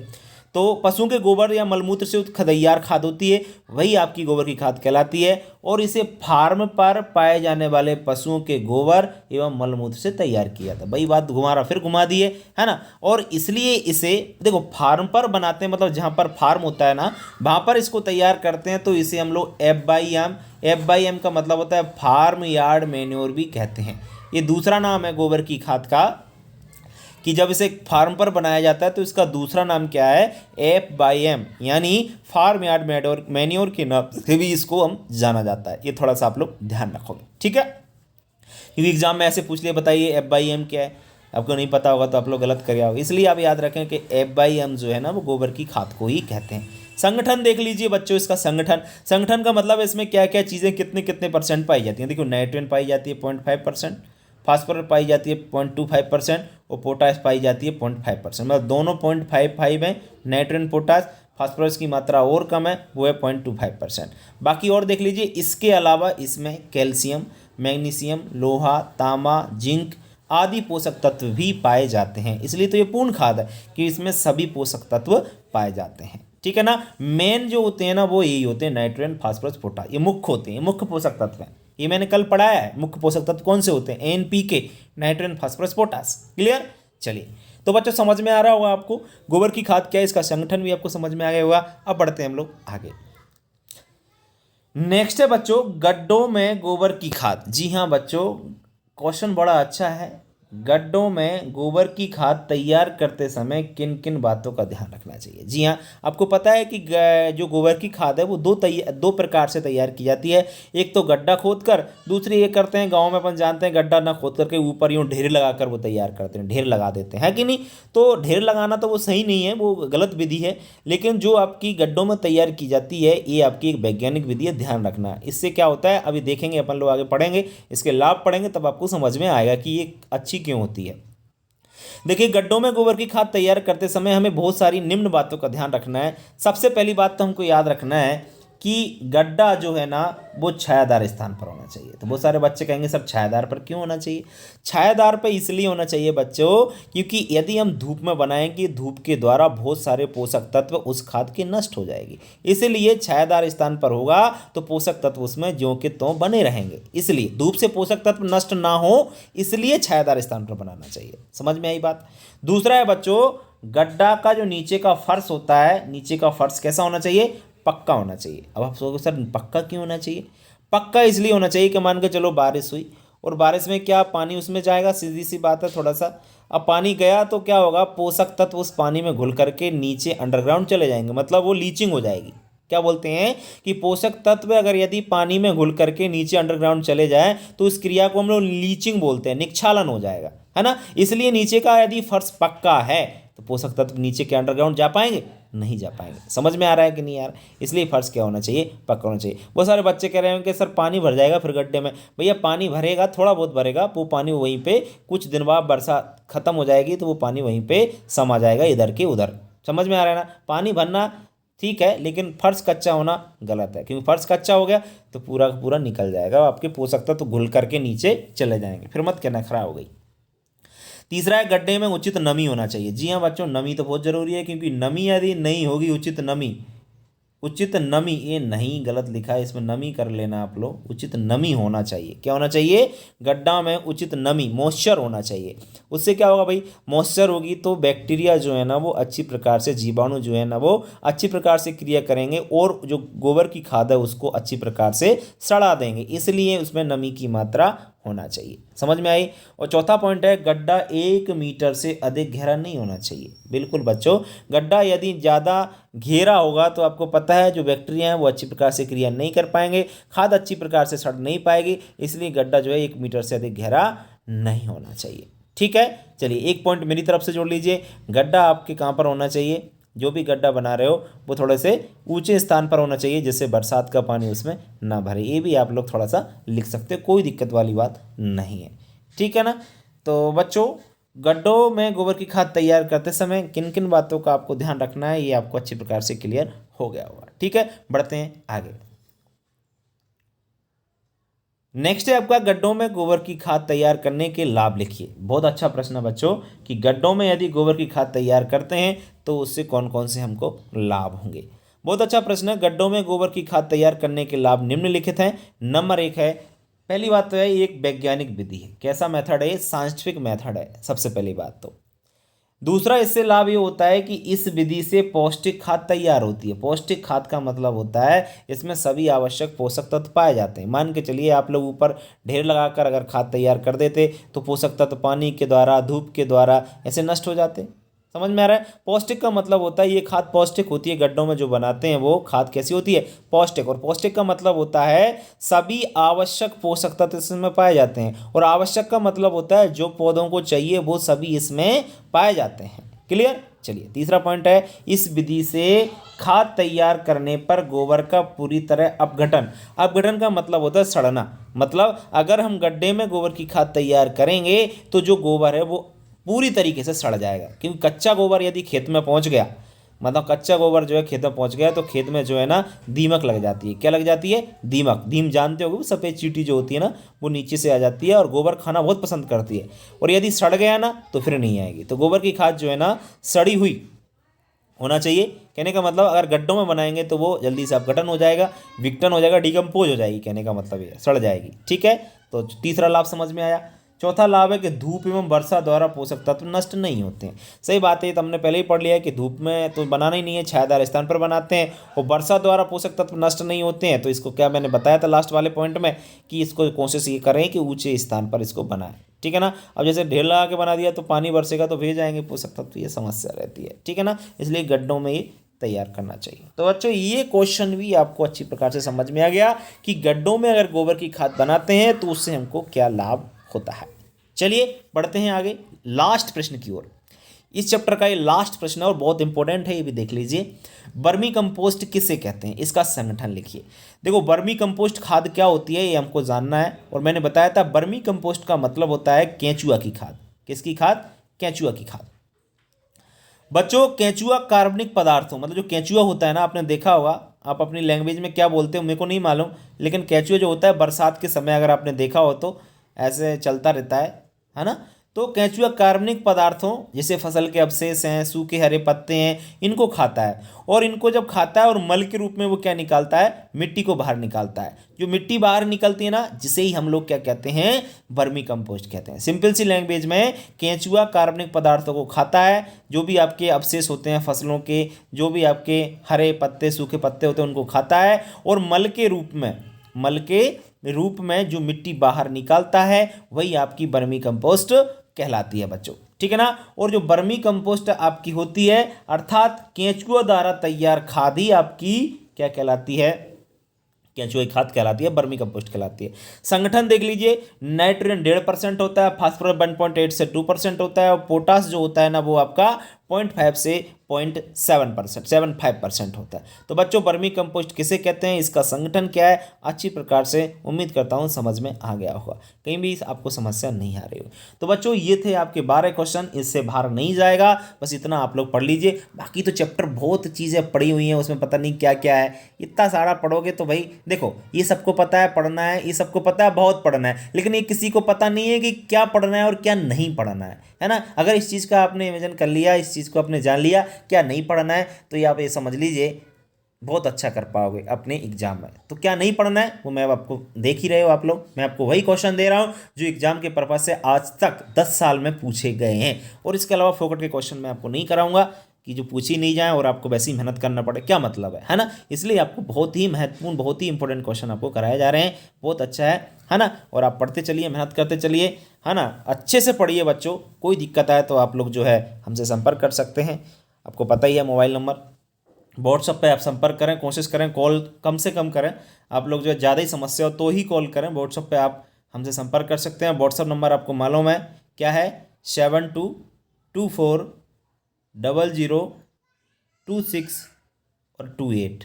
तो पशुओं के गोबर या मलमूत्र से तैयार खाद होती है, वही आपकी गोबर की खाद कहलाती है। और इसे फार्म पर पाए जाने वाले पशुओं के गोबर एवं मलमूत्र से तैयार किया था। वही बात घुमा फिर घुमा दिए, है ना। और इसलिए इसे देखो फार्म पर बनाते हैं, मतलब जहाँ पर फार्म होता है ना वहाँ पर इसको तैयार करते हैं, तो इसे हम लोग एफ बाई एम का मतलब होता है फार्म यार्ड मैन्योर भी कहते हैं। ये दूसरा नाम है गोबर की खाद का, कि जब इसे फार्म पर बनाया जाता है तो इसका दूसरा नाम क्या है, F/M, यानी फार्म यार्ड मैन्योर के नाम से भी इसको हम जाना जाता है। ये थोड़ा सा आप लोग ध्यान रखोगे, ठीक है, क्योंकि एग्जाम में ऐसे पूछ लिया बताइए F/M क्या है, आपको नहीं पता होगा तो आप लोग गलत कर आओगे। इसलिए आप याद रखें कि F/M जो है ना वो गोबर की खाद को ही कहते हैं। संगठन देख लीजिए बच्चों, इसका संगठन का मतलब इसमें क्या क्या चीज़ें कितने कितने परसेंट पाई जाती हैं। देखो नाइट्रोजन पाई जाती है 0.5%, फास्फोरस पाई जाती है 0.25% और पोटाश पाई जाती है 0.5%, मतलब दोनों 0.55 है। नाइट्रोजन पोटाश, फास्फोरस की मात्रा और कम है, वो है 0.25%। बाकी और देख लीजिए, इसके अलावा इसमें कैल्शियम, मैग्नीशियम, लोहा, तांबा, जिंक आदि पोषक तत्व भी पाए जाते हैं। इसलिए तो ये पूर्ण खाद है कि इसमें सभी पोषक तत्व पाए जाते हैं, ठीक है ना। मेन जो होते हैं ना वो यही होते हैं, नाइट्रोजन, फास्फोरस, पोटाश, ये मुख्य होते हैं, मुख्य पोषक तत्व हैं। ये मैंने कल पढ़ाया है, मुख्य पोषक तत्व कौन से होते हैं, NPK, nitrogen, phosphorus, potash. Clear. चलिए, तो बच्चों समझ में आ रहा होगा आपको गोबर की खाद क्या है, इसका संगठन भी आपको समझ में आ गया होगा। अब बढ़ते हैं हम लोग आगे। नेक्स्ट है बच्चों, गड्ढों में गोबर की खाद। जी हाँ बच्चों, क्वेश्चन बड़ा अच्छा है। गड्ढों में गोबर की खाद तैयार करते समय किन किन बातों का ध्यान रखना चाहिए। जी हाँ, आपको पता है कि जो गोबर की खाद है वो दो प्रकार से तैयार की जाती है। एक तो गड्ढा खोद कर, दूसरी ये करते हैं गांव में अपन जानते हैं, गड्ढा ना खोद करके ऊपर यूँ ढेर लगाकर वो तैयार करते हैं, ढेर लगा देते हैं, है कि नहीं। तो ढेर लगाना तो वो सही नहीं है, वो गलत विधि है। लेकिन जो आपकी गड्ढों में तैयार की जाती है ये आपकी एक वैज्ञानिक विधि है, ध्यान रखना। इससे क्या होता है अभी देखेंगे अपन लोग, आगे पढ़ेंगे, इसके लाभ पढ़ेंगे तब आपको समझ में आएगा कि ये अच्छी क्यों होती है। देखिए, गड्ढों में गोबर की खाद तैयार करते समय हमें बहुत सारी निम्न बातों का ध्यान रखना है। सबसे पहली बात तो हमको याद रखना है कि गड्ढा जो है ना वो छायादार स्थान पर होना चाहिए। तो बहुत सारे बच्चे कहेंगे सर छायादार पर क्यों होना चाहिए। छायादार पर इसलिए होना चाहिए बच्चों क्योंकि यदि हम धूप में बनाएंगे, धूप के द्वारा बहुत सारे पोषक तत्व उस खाद के नष्ट हो जाएगी। इसलिए छायादार स्थान पर होगा तो पोषक तत्व उसमें ज्यों के त्यों बने रहेंगे। इसलिए धूप से पोषक तत्व नष्ट ना हो, इसलिए छायादार स्थान पर बनाना चाहिए। समझ में आई बात। दूसरा है बच्चों, गड्ढा का जो नीचे का फर्श होता है, नीचे का फर्श कैसा होना चाहिए, पक्का होना चाहिए। अब आप सोचोगे सर पक्का क्यों होना चाहिए। पक्का इसलिए होना चाहिए कि मान के चलो बारिश हुई और बारिश में क्या पानी उसमें जाएगा, सीधी सी बात है थोड़ा सा। अब पानी गया तो क्या होगा, पोषक तत्व उस पानी में घुल करके नीचे अंडरग्राउंड चले जाएंगे, मतलब वो लीचिंग हो जाएगी। क्या बोलते हैं कि पोषक तत्व अगर यदि पानी में घुल करके नीचे अंडरग्राउंड चले जाए तो उस क्रिया को हम लोग लीचिंग बोलते हैं, निक्षालन हो जाएगा, है ना। इसलिए नीचे का यदि फर्श पक्का है तो पोषक तत्व नीचे के अंडरग्राउंड जा पाएंगे, नहीं जा पाएंगे। समझ में आ रहा है कि नहीं यार। इसलिए फर्श क्या होना चाहिए, पक्का होना चाहिए। बहुत सारे बच्चे कह रहे हैं कि सर पानी भर जाएगा फिर गड्ढे में। भैया पानी भरेगा, थोड़ा बहुत भरेगा, वो पानी वहीं पे कुछ दिन बाद बरसात खत्म हो जाएगी तो वो पानी वहीं पे समा जाएगा, इधर के उधर। समझ में आ रहा है ना। पानी भरना ठीक है, लेकिन फर्श कच्चा होना गलत है, क्योंकि फर्श कच्चा हो गया तो पूरा का पूरा निकल जाएगा, आपके पोषक तत्व तो घुल करके नीचे चले जाएंगे, फिर मत कहना खराब हो गई। तीसरा है गड्ढे में उचित नमी होना चाहिए। जी हाँ बच्चों, नमी तो बहुत जरूरी है, क्योंकि नमी यदि नहीं होगी, उचित नमी, ये नहीं, गलत लिखा है इसमें, नमी कर लेना आप लोग, उचित नमी होना चाहिए। क्या होना चाहिए? गड्ढा में उचित नमी, मॉइस्चर होना चाहिए। उससे क्या होगा भाई? मॉइस्चर होगी तो बैक्टीरिया जो है ना वो अच्छी प्रकार से, जीवाणु जो है ना वो अच्छी प्रकार से क्रिया करेंगे और जो गोबर की खाद है उसको अच्छी प्रकार से सड़ा देंगे, इसलिए उसमें नमी की मात्रा होना चाहिए। समझ में आई? और चौथा पॉइंट है गड्ढा 1 मीटर से अधिक गहरा नहीं होना चाहिए। बिल्कुल बच्चों, गड्ढा यदि ज़्यादा घेरा होगा तो आपको पता है जो बैक्टीरिया हैं वो अच्छी प्रकार से क्रिया नहीं कर पाएंगे, खाद अच्छी प्रकार से सड़ नहीं पाएगी, इसलिए गड्ढा जो है 1 मीटर से अधिक गहरा नहीं होना चाहिए। ठीक है, चलिए एक पॉइंट मेरी तरफ से जोड़ लीजिए। गड्ढा आपके कहाँ पर होना चाहिए? जो भी गड्ढा बना रहे हो वो थोड़े से ऊंचे स्थान पर होना चाहिए, जिससे बरसात का पानी उसमें ना भरे। ये भी आप लोग थोड़ा सा लिख सकते हो, कोई दिक्कत वाली बात नहीं है। ठीक है ना? तो बच्चों, गड्ढों में गोबर की खाद तैयार करते समय किन किन बातों का आपको ध्यान रखना है, ये आपको अच्छी प्रकार से क्लियर हो गया होगा। ठीक है, बढ़ते हैं आगे। नेक्स्ट है आपका गड्ढों में गोबर की खाद तैयार करने के लाभ लिखिए। बहुत अच्छा प्रश्न है बच्चों कि गड्ढों में यदि गोबर की खाद तैयार करते हैं तो उससे कौन कौन से हमको लाभ होंगे। बहुत अच्छा प्रश्न है। गड्ढों में गोबर की खाद तैयार करने के लाभ निम्नलिखित हैं। नंबर 1 है, पहली बात तो है ये एक वैज्ञानिक विधि है। कैसा मेथड है? साइंटिफिक मेथड है, सबसे पहली बात तो। दूसरा इससे लाभ ये होता है कि इस विधि से पौष्टिक खाद तैयार होती है। पौष्टिक खाद का मतलब होता है इसमें सभी आवश्यक पोषक तत्व पाए जाते हैं। मान के चलिए आप लोग ऊपर ढेर लगाकर अगर खाद तैयार कर देते तो पोषक तत्व पानी के द्वारा, धूप के द्वारा ऐसे नष्ट हो जाते। समझ में आ रहा है? पौष्टिक का मतलब होता है ये खाद पौष्टिक होती है। गड्ढों में जो बनाते हैं वो खाद कैसी होती है? पौष्टिक। और पौष्टिक का मतलब होता है सभी आवश्यक पोषक तत्व इसमें पाए जाते हैं। और आवश्यक का मतलब होता है जो पौधों को चाहिए वो सभी इसमें पाए जाते हैं। क्लियर? चलिए तीसरा पॉइंट है, इस विधि से खाद तैयार करने पर गोबर का पूरी तरह अपघटन। अपघटन का मतलब होता है सड़ना। मतलब अगर हम गड्ढे में गोबर की खाद तैयार करेंगे तो जो गोबर है वो पूरी तरीके से सड़ जाएगा। क्योंकि कच्चा गोबर यदि खेत में पहुंच गया, मतलब कच्चा गोबर जो है खेत में पहुंच गया, तो खेत में जो है ना दीमक लग जाती है। क्या लग जाती है? दीमक। दीम जानते होगे, सफ़ेद चींटी जो होती है ना वो नीचे से आ जाती है और गोबर खाना बहुत पसंद करती है। और यदि सड़ गया ना तो फिर नहीं आएगी। तो गोबर की खाद जो है ना सड़ी हुई होना चाहिए। कहने का मतलब अगर गड्ढों में बनाएंगे तो वो जल्दी से अपघटन हो जाएगा, विघटन हो जाएगा, डिकम्पोज हो जाएगी। कहने का मतलब ये सड़ जाएगी। ठीक है, तो तीसरा लाभ समझ में आया। चौथा लाभ है कि धूप एवं वर्षा द्वारा पोषक तत्व नष्ट नहीं होते हैं। सही बात है, तो हमने पहले ही पढ़ लिया है कि धूप में तो बनाना ही नहीं है, छायादार स्थान पर बनाते हैं। और वर्षा द्वारा पोषक तत्व नष्ट नहीं होते हैं। तो इसको क्या मैंने बताया था लास्ट वाले पॉइंट में कि इसको कोशिश ये करें कि ऊंचे स्थान पर इसको बनाएं। ठीक है ना? अब जैसे ढेर लगा के बना दिया तो पानी बरसेगा तो भीग जाएंगे पोषक तत्व, ये समस्या रहती है। ठीक है ना? इसलिए गड्ढों में ये तैयार करना चाहिए। तो बच्चों ये क्वेश्चन भी आपको अच्छी प्रकार से समझ में आ गया कि गड्ढों में अगर गोबर की खाद बनाते हैं तो उससे हमको क्या लाभ होता है। चलिए बढ़ते हैं आगे लास्ट प्रश्न की ओर। इस चैप्टर का ये लास्ट प्रश्न है और बहुत इंपॉर्टेंट है, ये भी देख लीजिए। वर्मी कंपोस्ट किसे कहते हैं? इसका संगठन लिखिए। देखो, वर्मी कंपोस्ट खाद क्या होती है ये हमको जानना है। और मैंने बताया था वर्मी कंपोस्ट का मतलब होता है केंचुआ की खाद। किसकी खाद? केंचुआ की खाद। बच्चों, केंचुआ कार्बनिक पदार्थों, मतलब जो केंचुआ होता है ना, आपने देखा होगा, आप अपनी लैंग्वेज में क्या बोलते हो मेरे को नहीं मालूम, लेकिन केंचुआ जो होता है बरसात के समय अगर आपने देखा हो तो ऐसे चलता रहता है ना? तो केंचुआ कार्बनिक पदार्थों जैसे फसल के अवशेष हैं, सूखे हरे पत्ते हैं, इनको खाता है। और इनको जब खाता है और मल के रूप में वो क्या निकालता है? मिट्टी को बाहर निकालता है। जो मिट्टी बाहर निकलती है ना, जिसे ही हम लोग क्या कहते हैं? वर्मी कंपोस्ट कहते हैं। सिंपल सी लैंग्वेज में केंचुआ कार्बनिक पदार्थों को खाता है। जो भी आपके अवशेष होते हैं फसलों के, जो भी आपके हरे पत्ते, सूखे पत्ते होते हैं, उनको खाता है। और मल के रूप में जो मिट्टी बाहर निकालता है वही आपकी वर्मी कंपोस्ट कहलाती है बच्चों। ठीक है ना? और जो वर्मी कंपोस्ट आपकी होती है, अर्थात केंचुआ द्वारा तैयार खाद ही आपकी क्या कहलाती है? केंचुआ खाद कहलाती है, वर्मी कंपोस्ट कहलाती है। संगठन देख लीजिए, नाइट्रोजन 1.5% होता है, फास्फोरस 1.8 से 2% होता है, और पोटास जो होता है ना वो आपका 0.5 से 0.7%, 75% होता है। तो बच्चों वर्मी कंपोस्ट किसे कहते हैं, इसका संगठन क्या है, अच्छी प्रकार से उम्मीद करता हूँ समझ में आ गया होगा, कहीं भी आपको समस्या नहीं आ रही हो। तो बच्चों ये थे आपके 12 क्वेश्चन, इससे बाहर नहीं जाएगा, बस इतना आप लोग पढ़ लीजिए। बाकी तो चैप्टर बहुत चीज़ें पड़ी हुई हैं, उसमें पता नहीं क्या क्या है, इतना सारा पढ़ोगे तो भाई देखो ये सबको पता है पढ़ना है, ये सबको पता है बहुत पढ़ना है, लेकिन ये किसी को पता नहीं है कि क्या पढ़ना है और क्या नहीं पढ़ना है ना। अगर इस चीज़ का आपने इमेजिन कर लिया, इस चीज़ को आपने जान लिया क्या नहीं पढ़ना है, तो ये आप ये समझ लीजिए बहुत अच्छा कर पाओगे अपने एग्जाम में। तो क्या नहीं पढ़ना है वो मैं आपको देख ही रहे हो आप लोग, मैं आपको वही क्वेश्चन दे रहा हूँ जो एग्जाम के पर्पज से आज तक 10 साल में पूछे गए हैं, और इसके अलावा फोकट के क्वेश्चन मैं आपको नहीं कराऊंगा कि जो पूछी नहीं जाए और आपको वैसे ही मेहनत करना पड़े, क्या मतलब है ना। इसलिए आपको बहुत ही महत्वपूर्ण, बहुत ही इंपॉर्टेंट क्वेश्चन आपको कराए जा रहे हैं, बहुत अच्छा है ना। और आप पढ़ते चलिए, मेहनत करते चलिए, है ना, अच्छे से पढ़िए बच्चों। कोई दिक्कत आए तो आप लोग जो है हमसे संपर्क कर सकते हैं, आपको पता ही है मोबाइल नंबर। व्हाट्सअप पे आप संपर्क करें, कोशिश करें कॉल कम से कम करें, आप लोग जो है ज़्यादा ही समस्या हो तो ही कॉल करें। व्हाट्सअप पे आप हमसे संपर्क कर सकते हैं। व्हाट्सअप नंबर आपको मालूम है क्या है, 72240026 और 28,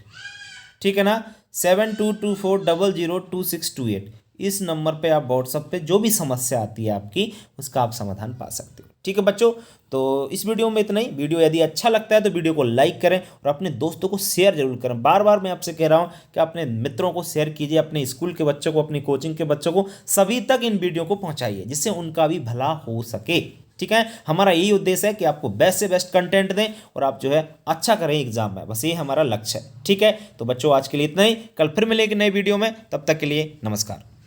ठीक है ना, 7224002628। इस नंबर पे आप व्हाट्सअप पे जो भी समस्या आती है आपकी, उसका आप समाधान पा सकते हो, ठीक है बच्चों। तो इस वीडियो में इतना ही। वीडियो यदि अच्छा लगता है तो वीडियो को लाइक करें और अपने दोस्तों को शेयर जरूर करें। बार बार मैं आपसे कह रहा हूं कि अपने मित्रों को शेयर कीजिए, अपने स्कूल के बच्चों को, अपनी कोचिंग के बच्चों को, सभी तक इन वीडियो को पहुंचाइए जिससे उनका भी भला हो सके, ठीक है। हमारा यही उद्देश्य है कि आपको बेस्ट से बेस्ट कंटेंट दें और आप जो है अच्छा करें एग्जाम में, बस ये हमारा लक्ष्य है, ठीक है। तो बच्चों आज के लिए इतना ही, कल फिर मिलेंगे नए वीडियो में, तब तक के लिए नमस्कार।